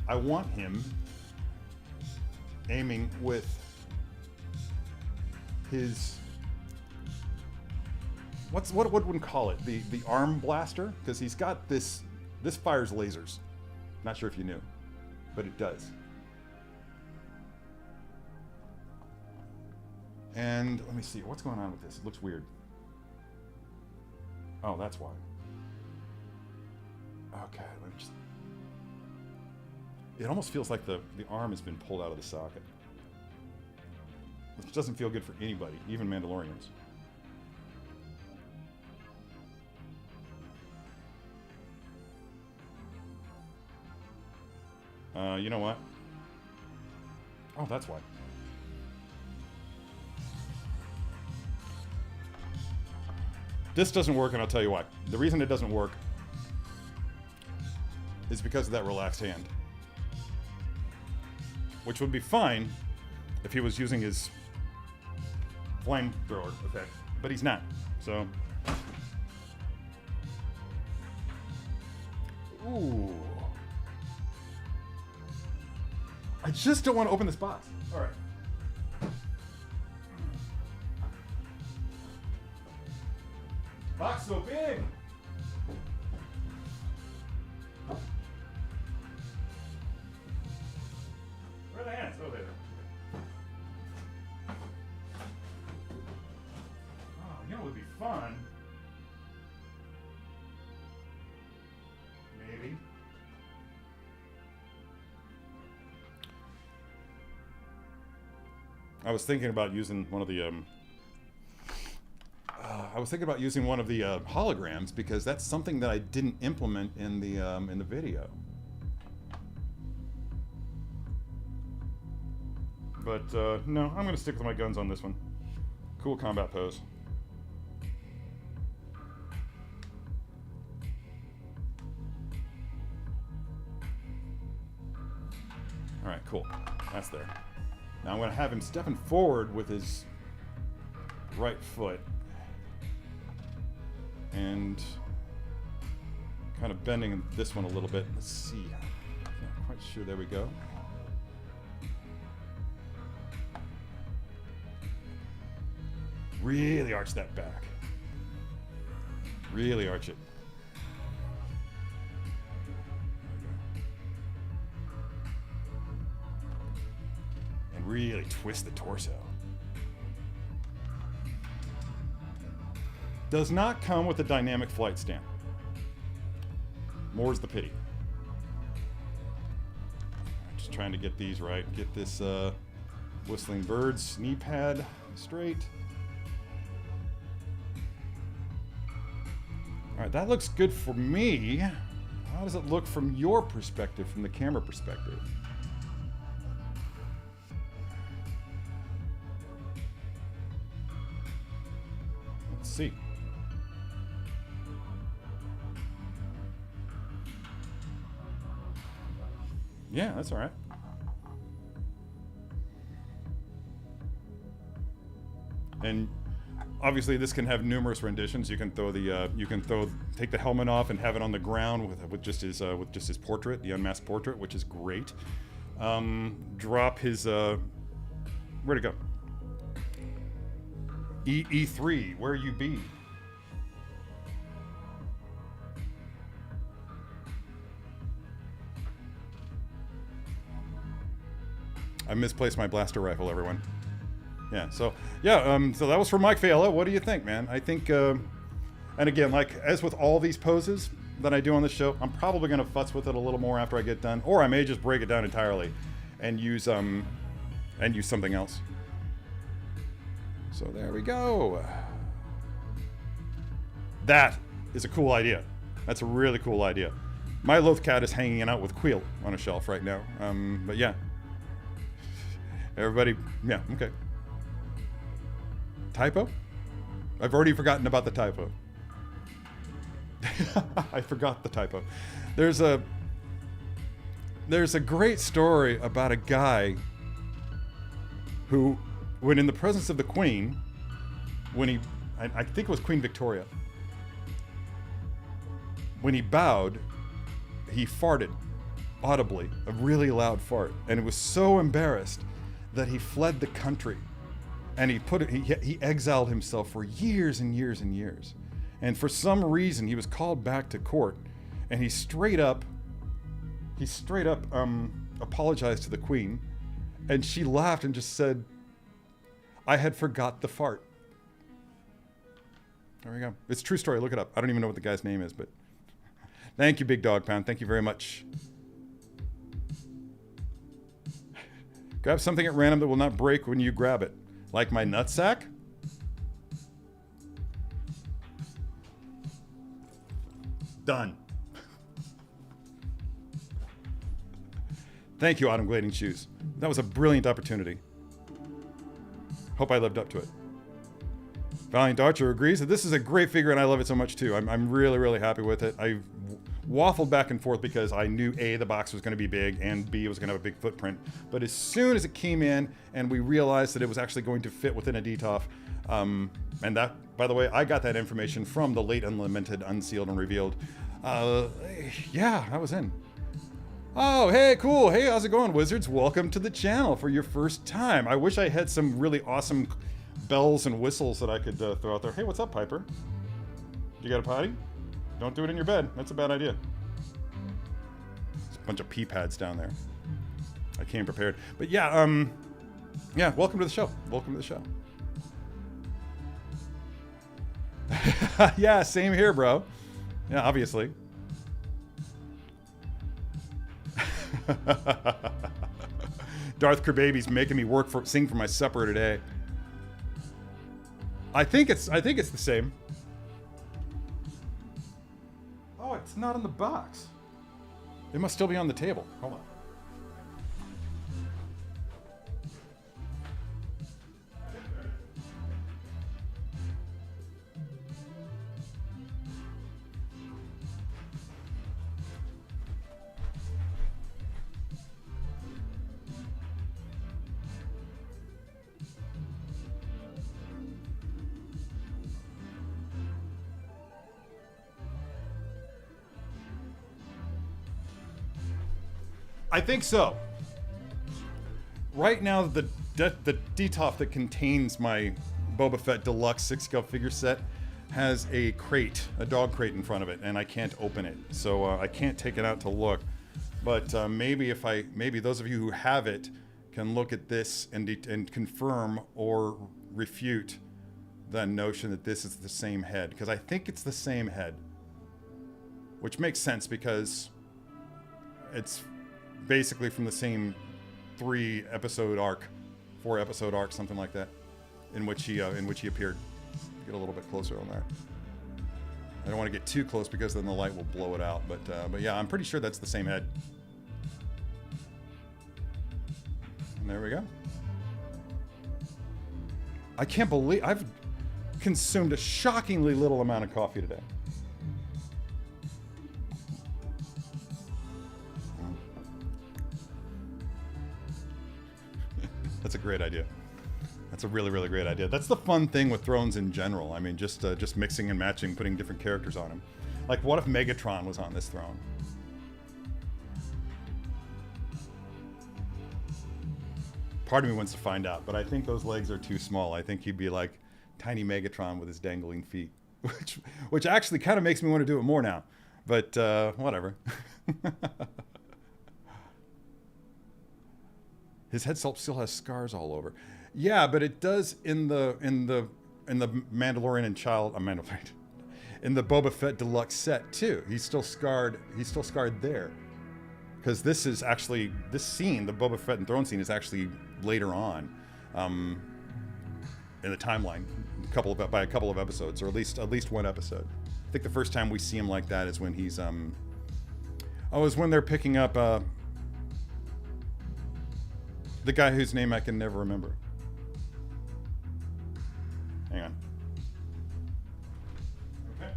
I want him aiming with his, what would one call it? The arm blaster? Because he's got this fires lasers. Not sure if you knew, but it does. And let me see, what's going on with this? It looks weird. Oh, that's why. Okay, let me just... It almost feels like the arm has been pulled out of the socket. Which doesn't feel good for anybody, even Mandalorians. You know what? Oh, that's why. This doesn't work, and I'll tell you why. The reason it doesn't work is because of that relaxed hand. Which would be fine if he was using his flamethrower effect, but he's not. So, ooh. I just don't want to open this box. All right. Box so big. Where are the hands? Oh, there. Oh, you know what would be fun? Maybe. I was thinking about using one of the holograms, because that's something that I didn't implement in the video. But no, I'm gonna stick with my guns on this one. Cool combat pose. All right, cool. That's there. Now I'm going to have him stepping forward with his right foot and kind of bending this one a little bit. Let's see. Not quite sure. There we go. Really arch that back. Really arch it. Really twist the torso. Does not come with a dynamic flight stand. More's the pity. Just trying to get these right. Get this Whistling Bird's knee pad straight. All right, that looks good for me. How does it look from your perspective, from the camera perspective? See. Yeah, that's all right. And obviously this can have numerous renditions. You can throw the take the helmet off and have it on the ground with just his portrait, the unmasked portrait, which is great. Drop his where'd it go? E3, where you be? I misplaced my blaster rifle, everyone. Yeah, so that was from Mike Fela. What do you think, man? I think, and again, like as with all these poses that I do on the show, I'm probably gonna futz with it a little more after I get done, or I may just break it down entirely and use something else. So there we go. That is a cool idea. That's a really cool idea. My Loath Cat is hanging out with Quiles on a shelf right now. But yeah. Everybody, yeah, okay. Typo? I've already forgotten about the typo. I forgot the typo. There's a great story about a guy who, when in the presence of the Queen, I think it was Queen Victoria, when he bowed, he farted audibly, a really loud fart, and it was so embarrassed that he fled the country, and he exiled himself for years and years and years, and for some reason he was called back to court, and he straight up apologized to the Queen, and she laughed and just said, "I had forgot the fart." There we go. It's a true story. Look it up. I don't even know what the guy's name is, but thank you, Big Dog Pound. Thank you very much. Grab something at random that will not break when you grab it. Like my nutsack? Done. Thank you, Autumn Glading Shoes. That was a brilliant opportunity. Hope I lived up to it. Valiant Archer agrees that this is a great figure and I love it so much too. I'm really, really happy with it. I waffled back and forth because I knew A, the box was going to be big, and B, it was going to have a big footprint. But as soon as it came in and we realized that it was actually going to fit within a DTOF, and that, by the way, I got that information from the late Unlimited, Unsealed, and Revealed. Yeah, I was in. Oh, hey, cool. Hey, how's it going, Wizards? Welcome to the channel for your first time. I wish I had some really awesome bells and whistles that I could throw out there. Hey, what's up, Piper? You got a potty? Don't do it in your bed. That's a bad idea. There's a bunch of pee pads down there. I came prepared. But yeah, yeah, welcome to the show. Welcome to the show. Yeah, same here, bro. Yeah, obviously. Darth Kerbaby's making me sing for my supper today. I think it's the same. Oh, it's not in the box. It must still be on the table. Hold on. I think so. Right now, the DTOF that contains my Boba Fett Deluxe 6-scale figure set has a crate, a dog crate in front of it, and I can't open it, so I can't take it out to look. But maybe those of you who have it can look at this and confirm or refute the notion that this is the same head, because I think it's the same head, which makes sense because it's basically from the same 4-episode arc, something like that, in which he appeared. Get a little bit closer on that. I don't want to get too close because then the light will blow it out. But yeah, I'm pretty sure that's the same head. And there we go. I can't believe I've consumed a shockingly little amount of coffee today. That's a great idea. That's a really, really great idea. That's the fun thing with Thrones in general. I mean, just mixing and matching, putting different characters on them. Like, what if Megatron was on this throne? Part of me wants to find out, but I think those legs are too small. I think he'd be like tiny Megatron with his dangling feet, which actually kind of makes me want to do it more now. But whatever. His head sculpt still has scars all over. Yeah, but it does in the Mandalorian and in the Boba Fett Deluxe set too. He's still scarred there. Because this is actually, this scene, the Boba Fett and throne scene, is actually later on in the timeline, by a couple of episodes, or at least one episode. I think the first time we see him like that is when he's is when they're picking up the guy whose name I can never remember. Hang on. Okay.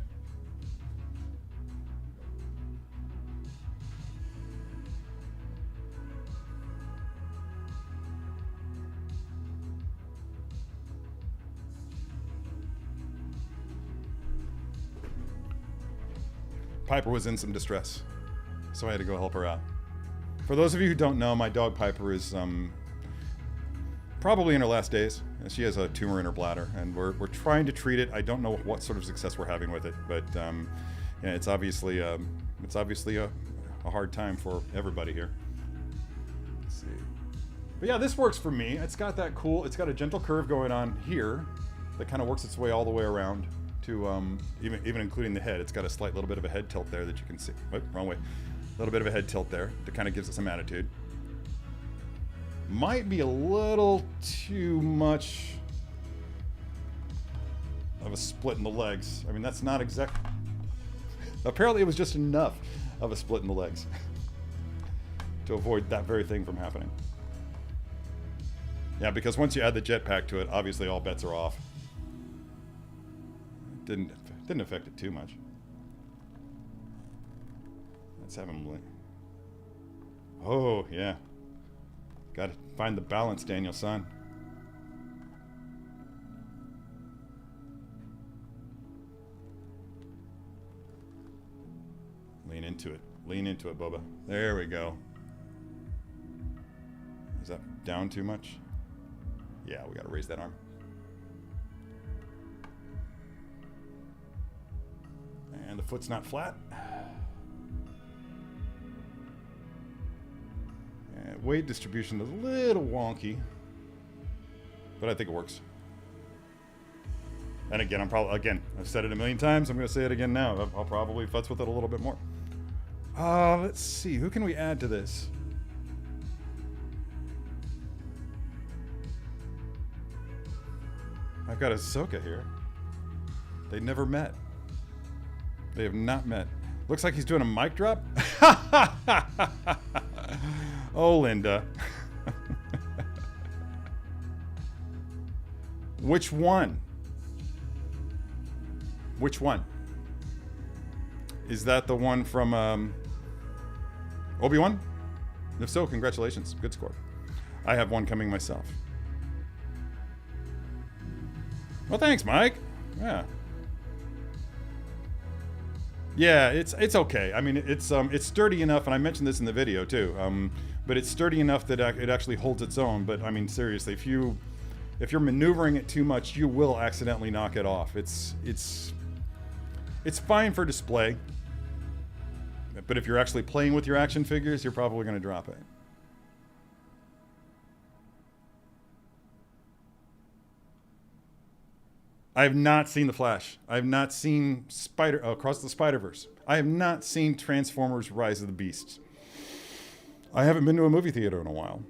Piper was in some distress, so I had to go help her out. For those of you who don't know, my dog Piper is probably in her last days. She has a tumor in her bladder, and we're trying to treat it. I don't know what sort of success we're having with it, but yeah, it's obviously a hard time for everybody here. Let's see. But yeah, this works for me. It's got a gentle curve going on here that kind of works its way all the way around to even including the head. It's got a slight little bit of a head tilt there that you can see. Oh, wrong way. A little bit of a head tilt there that kind of gives it some attitude. Might be a little too much of a split in the legs. I mean, that's not exact. Apparently, it was just enough of a split in the legs to avoid that very thing from happening. Yeah, because once you add the jetpack to it, obviously all bets are off. Didn't affect it too much. Let's have him. Oh yeah. Gotta find the balance, Daniel, son. Lean into it. Lean into it, Boba. There we go. Is that down too much? Yeah, we gotta raise that arm. And the foot's not flat. Weight distribution is a little wonky, but I think it works. And again, I've said it a million times. I'm going to say it again now. I'll probably futz with it a little bit more. Let's see. Who can we add to this? I've got Ahsoka here. They never met. They have not met. Looks like he's doing a mic drop. Oh, Linda. Which one? Which one? Is that the one from Obi-Wan? If so, congratulations. Good score. I have one coming myself. Well, thanks, Mike. Yeah. Yeah, it's okay. I mean, it's sturdy enough, and I mentioned this in the video too. But it's sturdy enough that it actually holds its own. But I mean, seriously, if you're maneuvering it too much, you will accidentally knock it off. It's fine for display. But if you're actually playing with your action figures, you're probably going to drop it. I have not seen The Flash. I have not seen Across the Spider-Verse. I have not seen Transformers Rise of the Beasts. I haven't been to a movie theater in a while.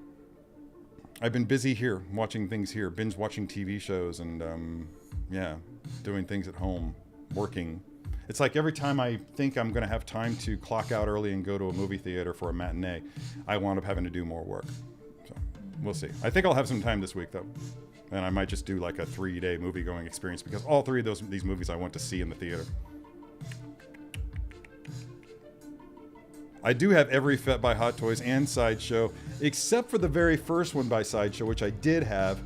I've been busy here, watching things here, binge watching TV shows, and yeah, doing things at home, working. It's like every time I think I'm going to have time to clock out early and go to a movie theater for a matinee, I wind up having to do more work. So, we'll see. I think I'll have some time this week, though. And I might just do like a 3-day movie-going experience, because all three of these movies I went to see in the theater. I do have every Fett by Hot Toys and Sideshow, except for the very first one by Sideshow, which I did have.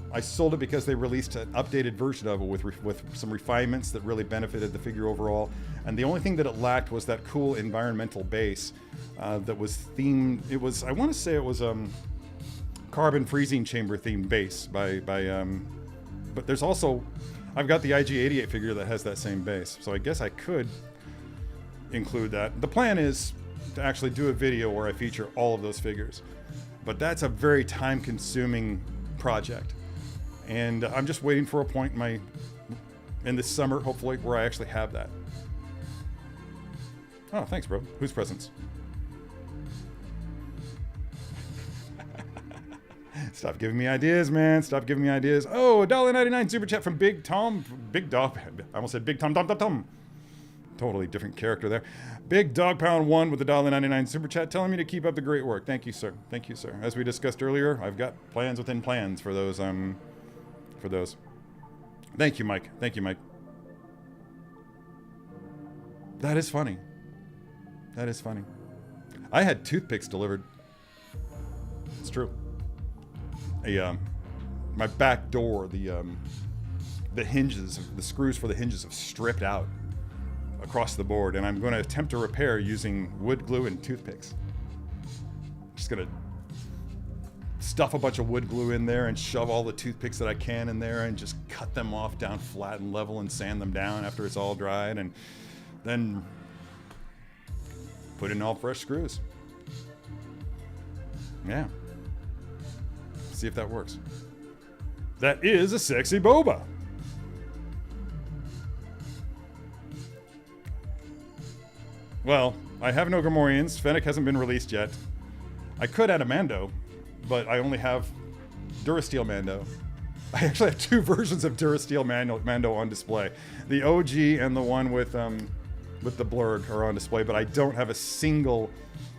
I sold it because they released an updated version of it with some refinements that really benefited the figure overall. And the only thing that it lacked was that cool environmental base that was themed. It was, I want to say it was carbon freezing chamber themed base but there's also, I've got the IG-88 figure that has that same base. So I guess I could include that. The plan is to actually do a video where I feature all of those figures. But that's a very time-consuming project. And I'm just waiting for a point in this summer, hopefully, where I actually have that. Oh, thanks, bro. Whose presents? Stop giving me ideas, man. Stop giving me ideas. Oh, $1.99 super chat from Big Tom. Big Dog. I almost said Big Tom. Tom. Totally different character there. Big Dog Pound 1 with the $1.99 super chat telling me to keep up the great work. Thank you, sir. Thank you, sir. As we discussed earlier, I've got plans within plans for those. Thank you, Mike. Thank you, Mike. That is funny. That is funny. I had toothpicks delivered. It's true. My back door, the hinges, the screws for the hinges have stripped out across the board, and I'm going to attempt to repair using wood glue and toothpicks. Just going to stuff a bunch of wood glue in there and shove all the toothpicks that I can in there and just cut them off down flat and level and sand them down after it's all dried, and then put in all fresh screws. Yeah. See if that works. That is a sexy boba. Well, I have no Gamorreans. Fennec hasn't been released yet. I could add a Mando, but I only have Durasteel Mando. I actually have two versions of Durasteel Mando on display. The OG and the one with the blurg are on display, but I don't have a single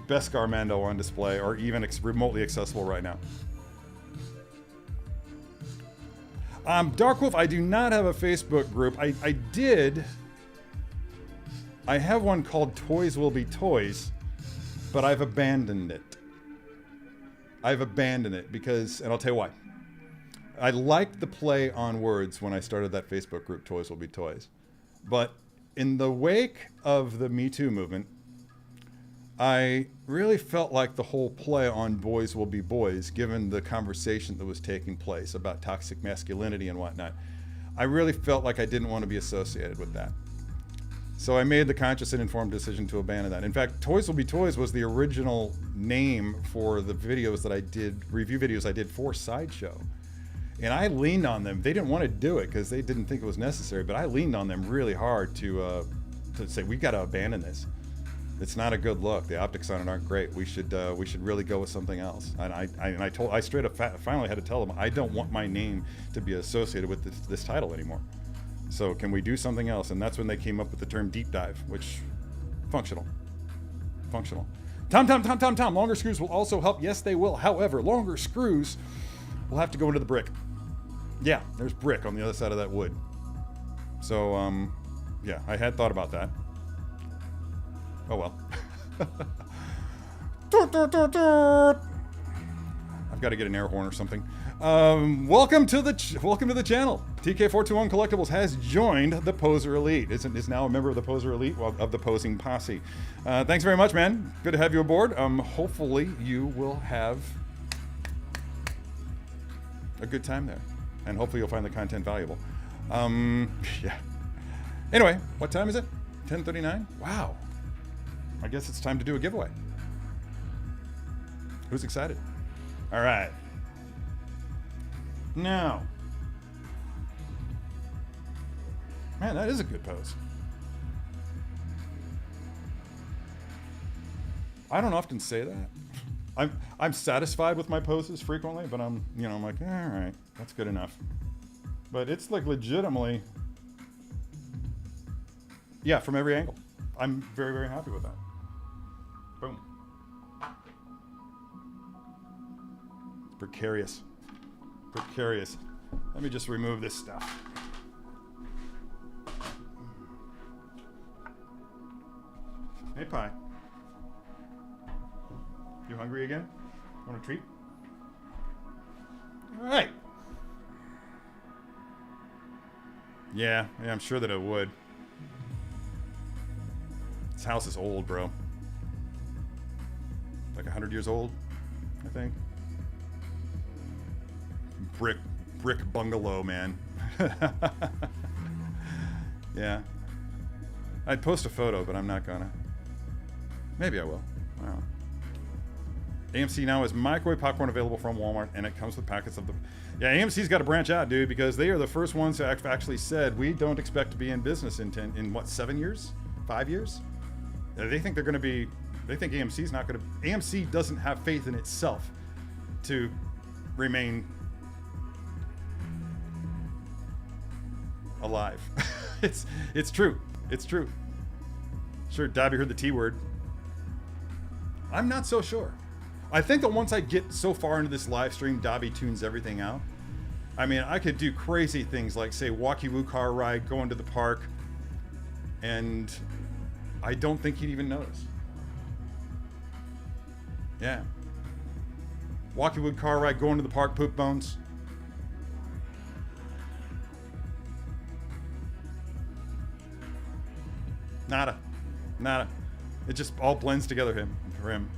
Beskar Mando on display or even remotely accessible right now. Dark Wolf, I do not have a Facebook group. I did. I have one called Toys Will Be Toys, but I've abandoned it. I've abandoned it because, and I'll tell you why. I liked the play on words when I started that Facebook group, Toys Will Be Toys. But in the wake of the Me Too movement, I really felt like the whole play on boys will be boys, given the conversation that was taking place about toxic masculinity and whatnot, I really felt like I didn't want to be associated with that. So I made the conscious and informed decision to abandon that. In fact, Toys Will Be Toys was the original name for the videos that I did, review videos I did for Sideshow. And I leaned on them. They didn't want to do it because they didn't think it was necessary, but I leaned on them really hard to say, we've got to abandon this. It's not a good look. The optics on it aren't great. We should really go with something else. And I straight up finally had to tell them I don't want my name to be associated with this title anymore. So can we do something else? And that's when they came up with the term deep dive, which functional. Tom. Longer screws will also help. Yes, they will. However, longer screws will have to go into the brick. Yeah, there's brick on the other side of that wood. So yeah, I had thought about that. Oh well. I've got to get an air horn or something. Welcome to the channel. TK421 Collectibles has joined the Poser Elite. Is now a member of the Poser Elite, well, of the Posing Posse. Thanks very much, man. Good to have you aboard. Hopefully you will have a good time there, and hopefully you'll find the content valuable. Yeah. Anyway, what time is it? 10:39. Wow. I guess it's time to do a giveaway. Who's excited? All right. Now, man, that is a good pose. I don't often say that. I'm satisfied with my poses frequently, but I'm like, all right, that's good enough. But it's like legitimately, yeah, from every angle. I'm very, very happy with that. Boom. Precarious. Let me just remove this stuff. Hey, Pie. You hungry again? Want a treat? All right. Yeah, I'm sure that it would. This house is old, bro. Like 100 years old, I think. Brick bungalow, man. Yeah. I'd post a photo, but I'm not gonna. Maybe I will. Wow. AMC now has microwave popcorn available from Walmart, and it comes with packets of the... Yeah, AMC's got to branch out, dude, because they are the first ones who actually said, we don't expect to be in business in what, 7 years? 5 years? They think they're going to be... They think AMC's not going to... AMC doesn't have faith in itself to remain alive. It's true. It's true. Sure, Dobby heard the T word. I'm not so sure. I think that once I get so far into this live stream, Dobby tunes everything out. I mean, I could do crazy things like, say, walkie-woo car ride, go into the park, and I don't think he'd even notice. Yeah. Walkie-woo car ride, go into the park, poop bones. Nada. It just all blends together for him.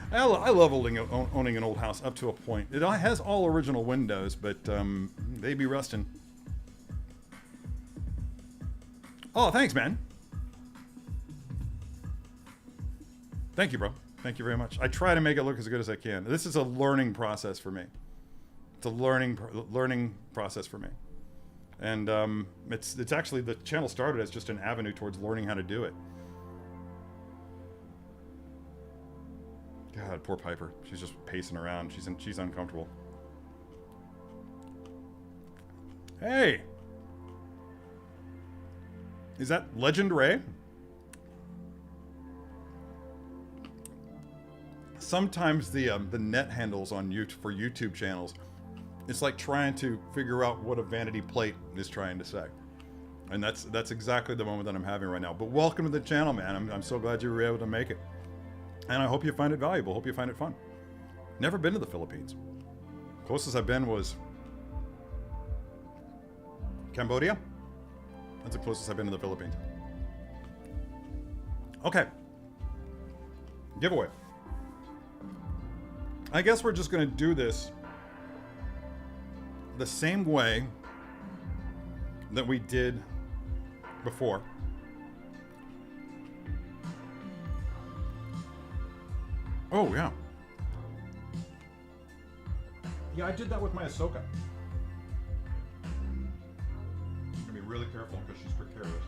I love owning an old house up to a point. It has all original windows, but they be rusting. Oh, thanks, man. Thank you, bro. Thank you very much. I try to make it look as good as I can. This is a learning process for me. It's a learning process for me. And it's actually, the channel started as just an avenue towards learning how to do it. God, poor Piper. She's just pacing around. She's uncomfortable. Hey! Is that Legend Ray? Sometimes the net handles on for YouTube channels, it's like trying to figure out what a vanity plate is trying to say. And that's exactly the moment that I'm having right now. But welcome to the channel, man. I'm so glad you were able to make it. And I hope you find it valuable. Hope you find it fun. Never been to the Philippines. Closest I've been was Cambodia. That's the closest I've been to the Philippines. Okay. Giveaway. I guess we're just going to do this the same way that we did before. Oh, yeah. Yeah, I did that with my Ahsoka. I'm gonna be really careful because she's precarious.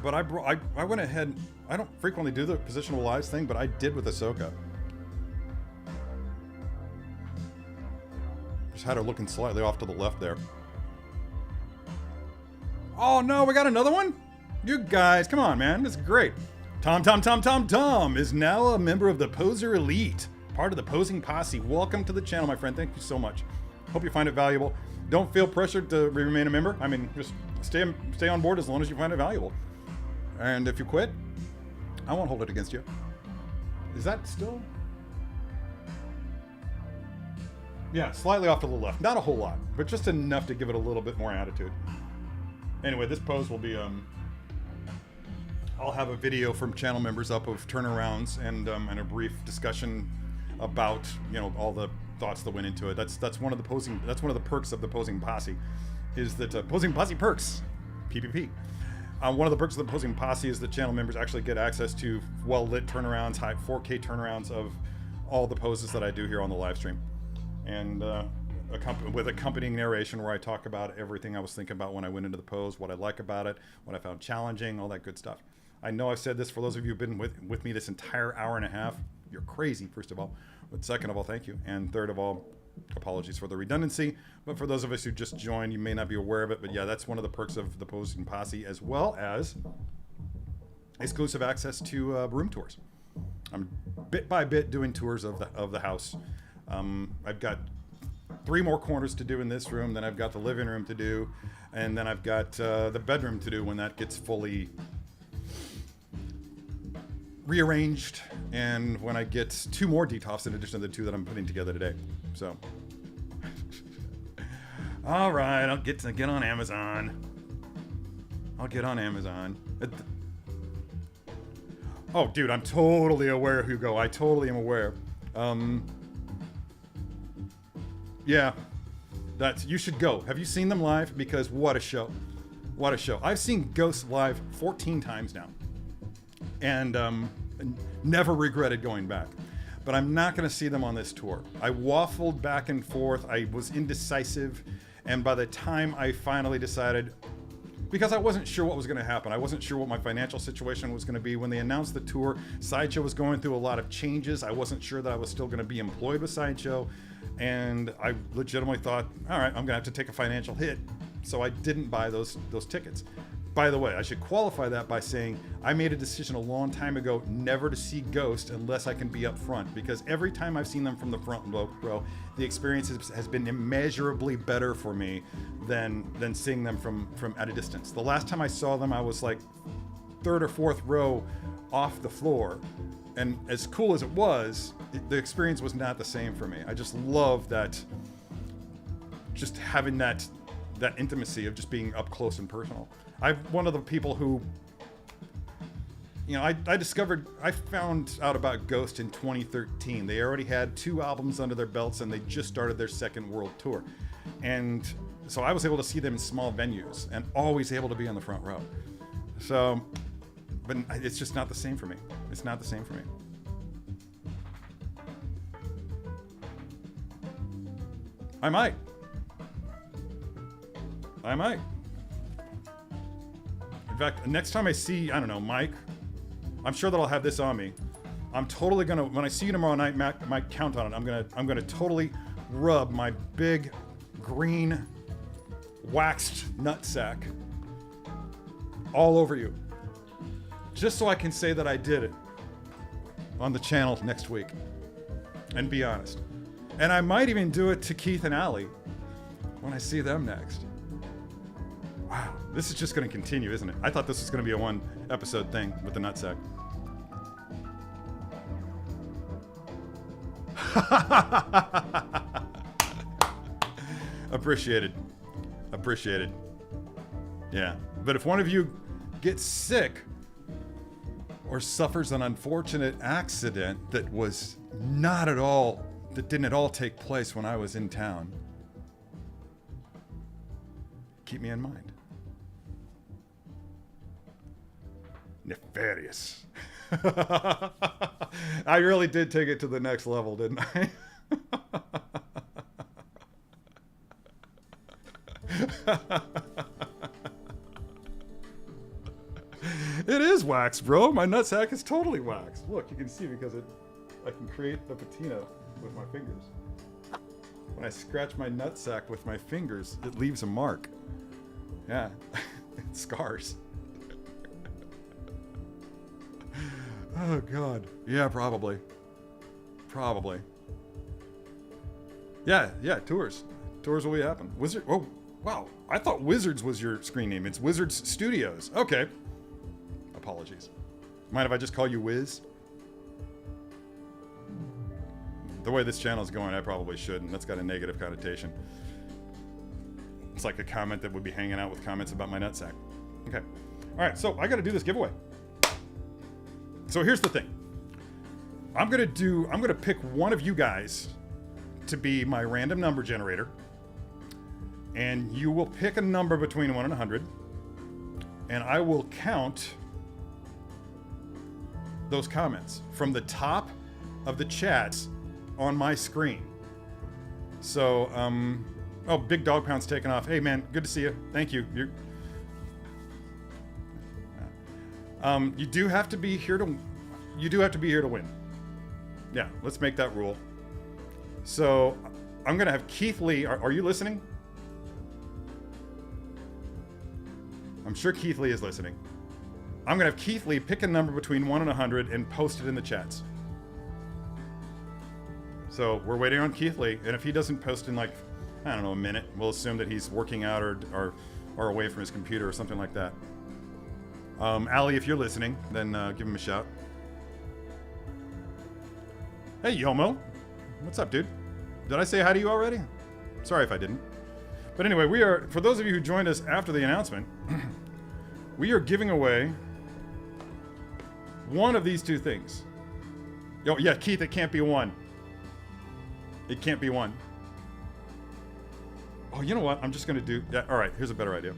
But I went ahead. I don't frequently do the positional lives thing, but I did with Ahsoka. Just had her looking slightly off to the left there. Oh no, we got another one? You guys, come on, man. This is great. Tom is now a member of the Poser Elite, part of the Posing Posse. Welcome to the channel, my friend. Thank you so much. Hope you find it valuable. Don't feel pressured to remain a member. I mean, just stay on board as long as you find it valuable. And if you quit, I won't hold it against you. Is that still? Yeah, slightly off to the left. Not a whole lot, but just enough to give it a little bit more attitude. Anyway, this pose will be, I'll have a video from channel members up of turnarounds and a brief discussion about, you know, all the thoughts that went into it. That's one of the perks of the Posing Posse, is that Posing Posse perks, PPP. One of the perks of the Posing Posse is that channel members actually get access to well-lit turnarounds, high 4K turnarounds of all the poses that I do here on the live stream. And with accompanying narration where I talk about everything I was thinking about when I went into the pose, what I like about it, what I found challenging, all that good stuff. I know I've said this for those of you who've been with me this entire hour and a half. You're crazy, first of all. But second of all, thank you. And third of all, apologies for the redundancy. But for those of us who just joined, you may not be aware of it. But yeah, that's one of the perks of the Posing Posse, as well as exclusive access to room tours. I'm bit by bit doing tours of the house. I've got 3 more corners to do in this room, then I've got the living room to do, and then I've got the bedroom to do when that gets fully rearranged, and when I get 2 more detofs in addition to the 2 that I'm putting together today. So, all right, I'll get on Amazon. I'll get on Amazon. Oh, dude, I'm totally aware, Hugo. I totally am aware. Yeah, you should go. Have you seen them live? Because what a show. What a show. I've seen Ghost live 14 times now. And never regretted going back. But I'm not going to see them on this tour. I waffled back and forth. I was indecisive. And by the time I finally decided, because I wasn't sure what was going to happen. I wasn't sure what my financial situation was going to be. When they announced the tour, Sideshow was going through a lot of changes. I wasn't sure that I was still going to be employed with Sideshow. And I legitimately thought, all right, I'm going to have to take a financial hit. So I didn't buy those tickets. By the way, I should qualify that by saying I made a decision a long time ago never to see Ghost unless I can be up front, because every time I've seen them from the front row, the experience has been immeasurably better for me than seeing them from at a distance. The last time I saw them, I was like 3rd or 4th row off the floor, and as cool as it was, the experience was not the same for me. I just love that, just having that intimacy of just being up close and personal. I'm one of the people who, you know, I found out about Ghost in 2013. They already had 2 albums under their belts, and they just started their 2nd world tour. And so I was able to see them in small venues and always able to be on the front row. So, but it's just not the same for me. It's not the same for me. I might. In fact, next time I see, I don't know, Mike, I'm sure that I'll have this on me. I'm totally gonna, when I see you tomorrow night, Mike, count on it. I'm gonna totally rub my big green waxed nutsack all over you, just so I can say that I did it on the channel next week, and be honest. And I might even do it to Keith and Allie when I see them next. Wow, this is just going to continue, isn't it? I thought this was going to be a 1-episode thing with the nutsack. Appreciated. Yeah, but if one of you gets sick or suffers an unfortunate accident that didn't at all take place when I was in town, keep me in mind. Nefarious. I really did take it to the next level, didn't I? It is wax, bro. My nutsack is totally wax. Look, you can see because I can create the patina with my fingers. When I scratch my nutsack with my fingers, it leaves a mark. Yeah, it scars. Oh God. Yeah, probably. Probably. Yeah, tours. Tours will be happening. Wizard. Oh, wow. I thought Wizards was your screen name. It's Wizards Studios. Okay. Apologies. Mind if I just call you Wiz? The way this channel is going, I probably shouldn't. That's got a negative connotation. It's like a comment that would be hanging out with comments about my nutsack. Okay. All right, so I got to do this giveaway. So here's the thing. I'm gonna pick one of you guys to be my random number generator, and you will pick a number between 1 and 100, and I will count those comments from the top of the chats on my screen. So, oh, Big Dog Pound's taking off. Hey man, good to see you. Thank you. You do have to be here to win. Yeah, let's make that rule. So I'm gonna have Keith Lee. Are you listening? I'm sure Keith Lee is listening. I'm gonna have Keith Lee pick a number between 1 and 100 and post it in the chats. So we're waiting on Keith Lee, and if he doesn't post in like, I don't know, a minute, we'll assume that he's working out or away from his computer or something like that. Allie, if you're listening, then give him a shout. Hey, Yomo. What's up, dude? Did I say hi to you already? Sorry if I didn't. But anyway, for those of you who joined us after the announcement, we are giving away one of these two things. Oh, yeah, Keith, it can't be one. It can't be one. Oh, you know what? I'm just going to do... Yeah, all right, here's a better idea.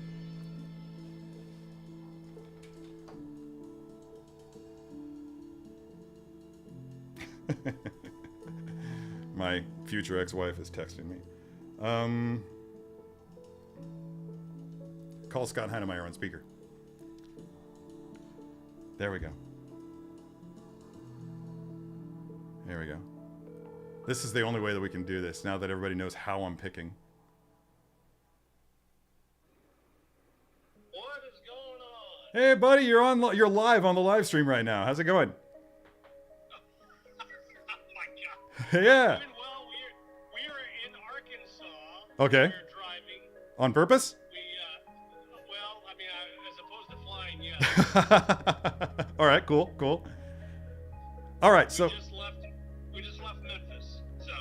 My future ex-wife is texting me. Call Scott Heinemeyer on speaker. There we go. There we go. This is the only way that we can do this now that everybody knows how I'm picking. What is going on? Hey, buddy, you're live on the live stream right now. How's it going? Oh my God. Yeah. Doing well. We are in Arkansas. Okay. We're driving. On purpose? Well, I mean, as opposed to flying, yeah. All right, cool. All right, so we just left Memphis. So.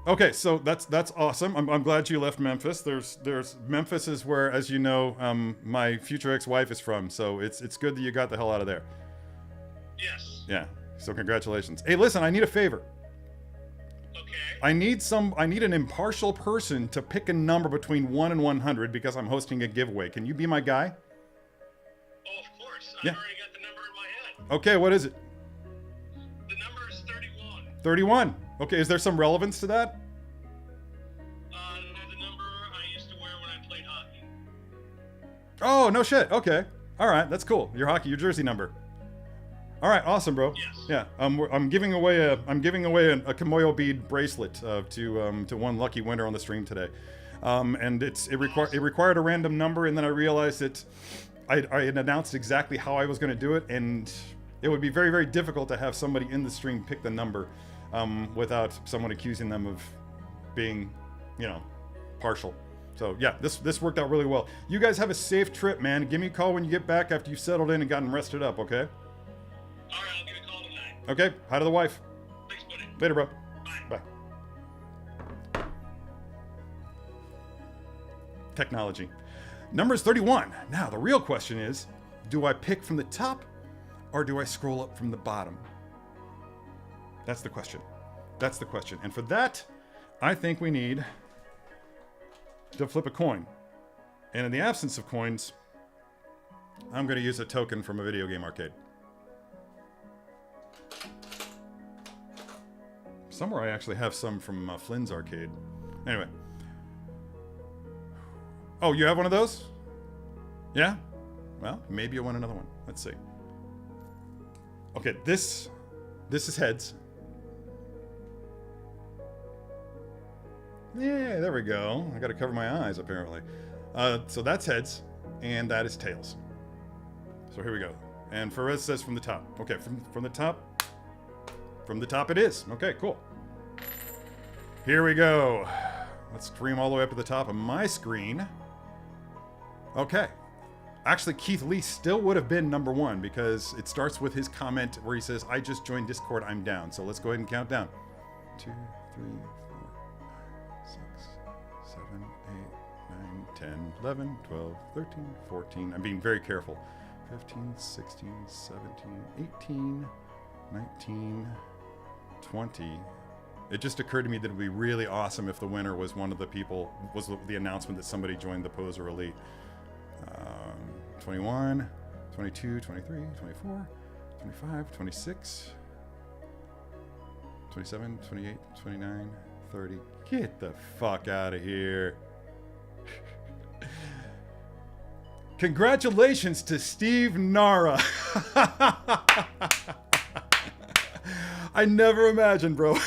Okay, so that's awesome. I'm glad you left Memphis. There's Memphis is where, as you know, my future ex-wife is from. So it's good that you got the hell out of there. Yes. Yeah. So congratulations. Hey, listen, I need a favor. Okay. I need an impartial person to pick a number between 1 and 100 because I'm hosting a giveaway. Can you be my guy? Oh, of course. Yeah. I've already got the number in my head. Okay, what is it? The number is 31. 31. Okay, is there some relevance to that? The number I used to wear when I played hockey. Oh, no shit. Okay. All right, that's cool. Your jersey number. All right, awesome, bro. Yes. Yeah, I'm giving away a a Kimoyo bead bracelet to one lucky winner on the stream today, and it required a random number, and then I realized that I had announced exactly how I was going to do it, and it would be very, very difficult to have somebody in the stream pick the number without someone accusing them of being, partial. So yeah, this worked out really well. You guys have a safe trip, man. Give me a call when you get back after you've settled in and gotten rested up, okay? All right, I'll give you a call tonight. Okay, hi to the wife. Thanks, buddy. Later, bro. Bye. Bye. Technology. Number's 31. Now, the real question is, do I pick from the top or do I scroll up from the bottom? That's the question. That's the question. And for that, I think we need to flip a coin. And in the absence of coins, I'm going to use a token from a video game arcade. Somewhere I actually have some from Flynn's arcade. Anyway. Oh, you have one of those? Yeah? Well, maybe you'll win another one. Let's see. Okay, this is heads. Yeah, there we go. I got to cover my eyes, apparently. So that's heads, and that is tails. So here we go. And Perez says from the top. Okay, from the top. From the top it is. Okay, cool. Here we go. Let's stream all the way up to the top of my screen. Okay. Actually, Keith Lee still would have been number one because it starts with his comment where he says, I just joined Discord, I'm down. So let's go ahead and count down. 2, 3, 4, 5, 6, 7, 8, 9, 10, 11, 12, 13, 14. I'm being very careful. 15, 16, 17, 18, 19, 20. It just occurred to me that it would be really awesome if the winner was one of the people, was the announcement that somebody joined the Poser Elite. 21, 22, 23, 24, 25, 26, 27, 28, 29, 30. Get the fuck out of here. Congratulations to Steve Nara. I never imagined, bro.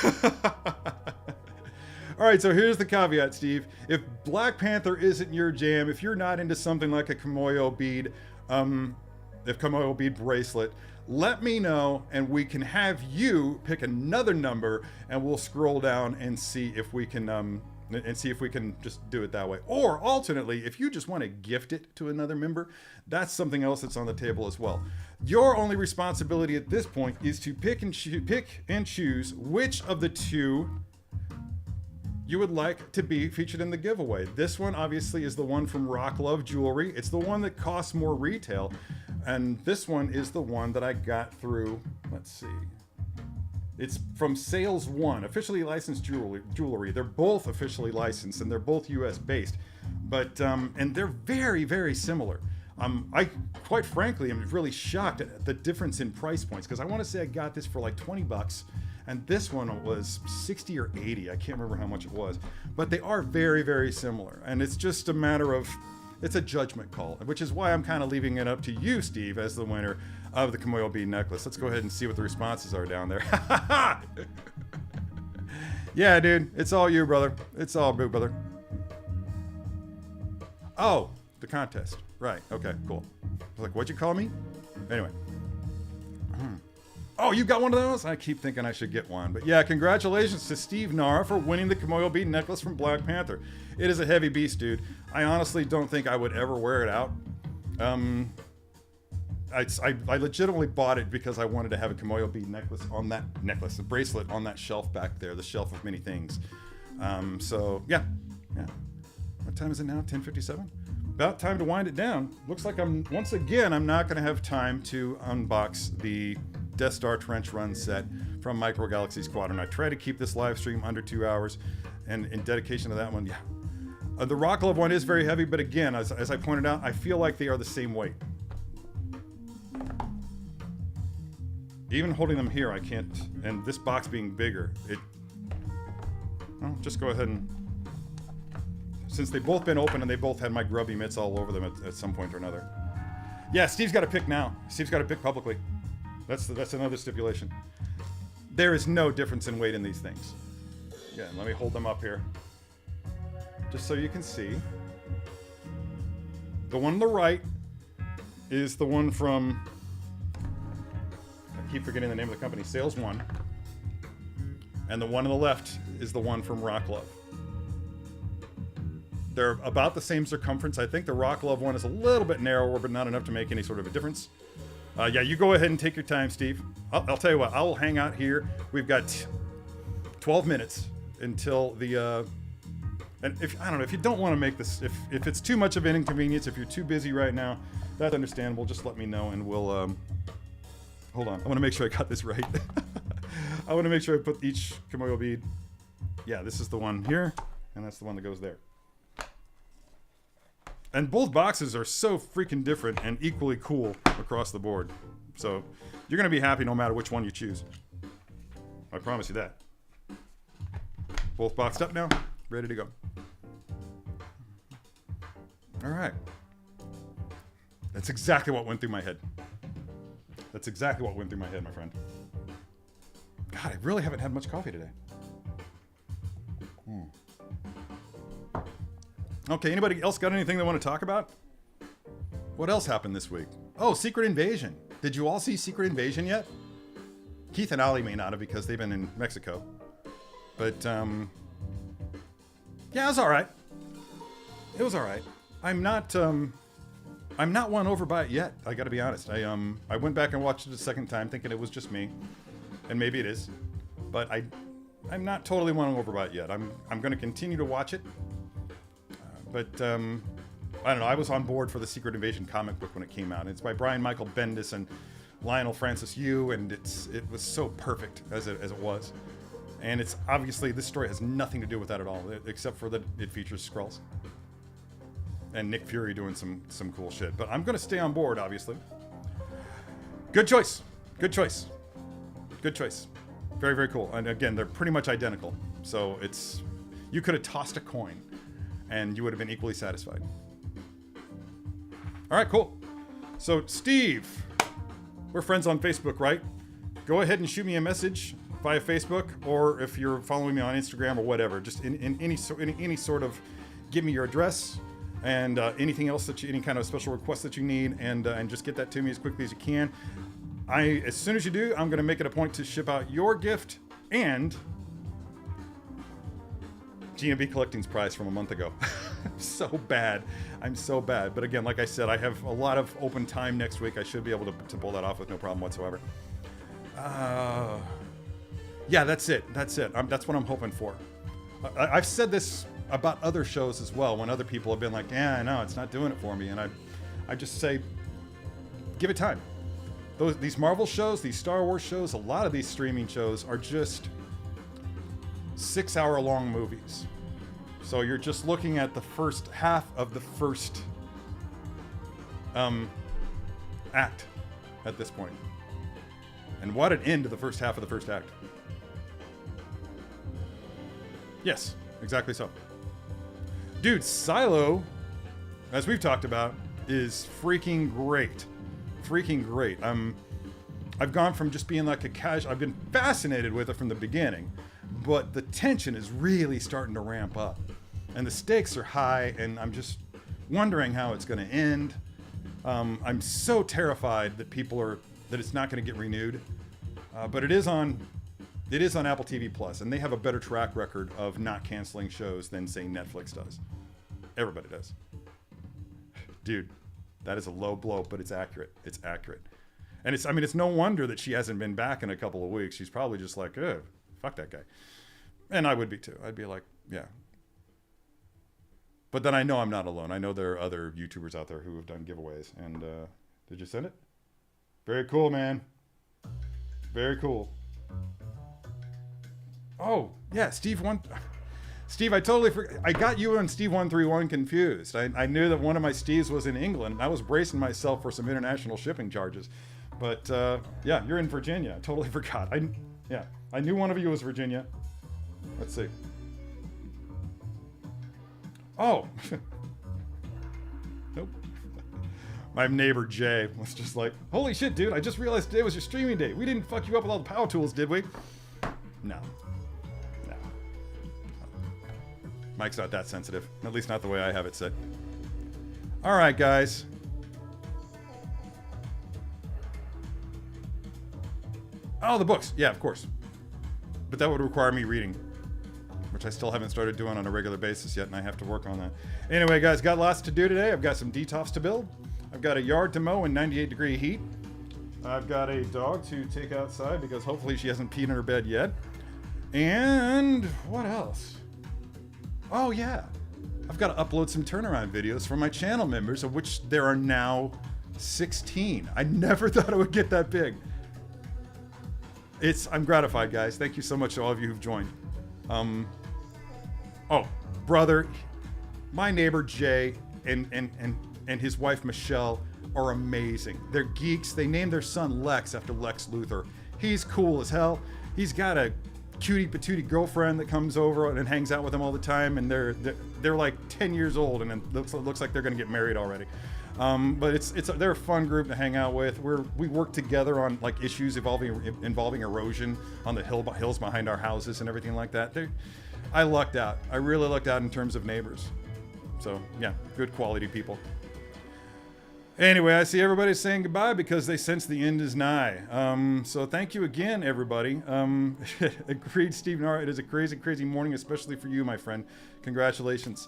All right, so here's the caveat, Steve. If Black Panther isn't your jam, if you're not into something like a Kamoyo bead, if Kamoyo bead bracelet, let me know and we can have you pick another number and we'll scroll down and see if we can just do it that way. Or alternately, if you just want to gift it to another member, that's something else that's on the table as well. Your only responsibility at this point is to pick and choose which of the two you would like to be featured in the giveaway. This one obviously is the one from Rock Love Jewelry. It's the one that costs more retail. And this one is the one that I got through, let's see. It's from Sales One, officially licensed jewelry. They're both officially licensed and they're both US based. But, and they're very, very similar. I quite frankly am really shocked at the difference in price points because I want to say I got this for like 20 bucks. And this one was 60 or 80. I can't remember how much it was. But they are very, very similar. And it's just a matter of, it's a judgment call, which is why I'm kind of leaving it up to you, Steve, as the winner of the Kamoyo bead necklace. Let's go ahead and see what the responses are down there. Yeah, dude, it's all you, brother. It's all you, brother. Oh, the contest. Right, okay, cool. I was like, what'd you call me? Anyway. Oh, you got one of those? I keep thinking I should get one. But yeah, congratulations to Steve Nara for winning the Kamoyo bead necklace from Black Panther. It is a heavy beast, dude. I honestly don't think I would ever wear it out. I legitimately bought it because I wanted to have a Kamoyo bead necklace, a bracelet on that shelf back there, the shelf of many things. So yeah. What time is it now? 10:57? About time to wind it down. Looks like I'm not gonna have time to unbox the Death Star Trench Run set from Micro Galaxy Squadron. I try to keep this live stream under 2 hours, and in dedication to that one, yeah. The Rock Love one is very heavy, but again, as I pointed out, I feel like they are the same weight. Even holding them here, I can't, and this box being bigger, well, just go ahead and, since they've both been open and they both had my grubby mitts all over them at some point or another. Yeah, Steve's got to pick now. Steve's got to pick publicly. That's another stipulation. There is no difference in weight in these things. Yeah, let me hold them up here. Just so you can see. The one on the right is the one from, I keep forgetting the name of the company, Sales One. And the one on the left is the one from Rock Love. They're about the same circumference. I think the Rock Love one is a little bit narrower, but not enough to make any sort of a difference. Yeah, you go ahead and take your time, Steve. I'll tell you what, I will hang out here. We've got 12 minutes until the, and if, I don't know, if you don't want to make this, if it's too much of an inconvenience, if you're too busy right now, that's understandable. Just let me know and we'll, hold on. I want to make sure I got this right. I want to make sure I put each Kamoyo bead. Yeah, this is the one here, and that's the one that goes there. And both boxes are so freaking different and equally cool across the board. So you're going to be happy no matter which one you choose. I promise you that. Both boxed up now, ready to go. All right. That's exactly what went through my head. That's exactly what went through my head, my friend. God, I really haven't had much coffee today. Okay, anybody else got anything they want to talk about? What else happened this week? Oh, Secret Invasion. Did you all see Secret Invasion yet? Keith and Ollie may not have because they've been in Mexico. But, yeah, it was all right. It was all right. I'm not won over by it yet. I got to be honest. I went back and watched it a second time, thinking it was just me, and maybe it is, but I'm not totally won over by it yet. I'm going to continue to watch it, but I don't know. I was on board for the Secret Invasion comic book when it came out. It's by Brian Michael Bendis and Lionel Francis Yu, and it was so perfect as it was. And it's obviously this story has nothing to do with that at all, except for that it features Skrulls. And Nick Fury doing some cool shit. But I'm going to stay on board, obviously. Good choice. Good choice. Good choice. Very, very cool. And again, they're pretty much identical. So it's... You could have tossed a coin, and you would have been equally satisfied. All right, cool. So, Steve, we're friends on Facebook, right? Go ahead and shoot me a message via Facebook, or if you're following me on Instagram or whatever, just in any sort of... Give me your address... and anything else that any kind of special request that you need, and just get that to me as quickly as you can. As soon as you do, I'm going to make it a point to ship out your gift and GMB Collecting's prize from a month ago. I'm so bad. But again, like I said, I have a lot of open time next week. I should be able to pull that off with no problem whatsoever. Yeah, that's it. That's what I'm hoping for. I've said this about other shows as well, when other people have been like, yeah, no, it's not doing it for me. And I just say, give it time. These Marvel shows, these Star Wars shows, a lot of these streaming shows are just 6-hour long movies. So you're just looking at the first half of the first act at this point. And what an end to the first half of the first act. Yes, exactly so. Dude, Silo, as we've talked about, is freaking great. Freaking great. I've gone from just being like a casual... I've been fascinated with it from the beginning, but the tension is really starting to ramp up. And the stakes are high, and I'm just wondering how it's going to end. I'm so terrified that that it's not going to get renewed. But it is on Apple TV Plus, and they have a better track record of not canceling shows than, say, Netflix does. Everybody does. Dude, that is a low blow, but it's accurate. It's accurate. And it's no wonder that she hasn't been back in a couple of weeks. She's probably just like, ugh, fuck that guy. And I would be too. I'd be like, yeah. But then I know I'm not alone. I know there are other YouTubers out there who have done giveaways. And did you send it? Very cool, man. Very cool. Oh, yeah, Steve, I totally forgot. I got you and Steve 131 confused. I knew that one of my Steves was in England, and I was bracing myself for some international shipping charges. But, yeah, you're in Virginia. I totally forgot. I knew one of you was Virginia. Let's see. Oh. Nope. My neighbor Jay was just like, holy shit, dude, I just realized today was your streaming day. We didn't fuck you up with all the power tools, did we? No. Mike's not that sensitive. At least not the way I have it set. All right, guys. Oh, the books. Yeah, of course. But that would require me reading, which I still haven't started doing on a regular basis yet, and I have to work on that. Anyway, guys, got lots to do today. I've got some detox to build. I've got a yard to mow in 98-degree heat. I've got a dog to take outside because hopefully she hasn't peed in her bed yet. And what else? Oh, yeah. I've got to upload some turnaround videos for my channel members, of which there are now 16. I never thought it would get that big. I'm gratified, guys. Thank you so much to all of you who've joined. Oh, brother, my neighbor Jay and his wife Michelle are amazing. They're geeks. They named their son Lex after Lex Luthor. He's cool as hell. He's got a cutie patootie girlfriend that comes over and hangs out with him all the time, and they're like 10 years old, and it looks like they're gonna get married already. But they're a fun group to hang out with. We work together on like issues involving erosion on the hills behind our houses and everything like that. I lucked out. I really lucked out in terms of neighbors. So yeah, good quality people. Anyway, I see everybody saying goodbye because they sense the end is nigh. So thank you again, everybody. Agreed, Steve Nara. It is a crazy, crazy morning, especially for you, my friend. Congratulations.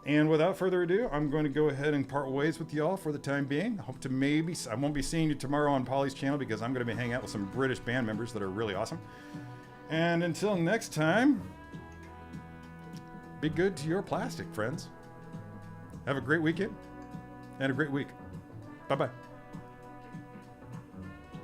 And without further ado, I'm going to go ahead and part ways with y'all for the time being. I hope to I won't be seeing you tomorrow on Polly's channel because I'm going to be hanging out with some British band members that are really awesome. And until next time, be good to your plastic, friends. Have a great weekend and a great week. Bye-bye.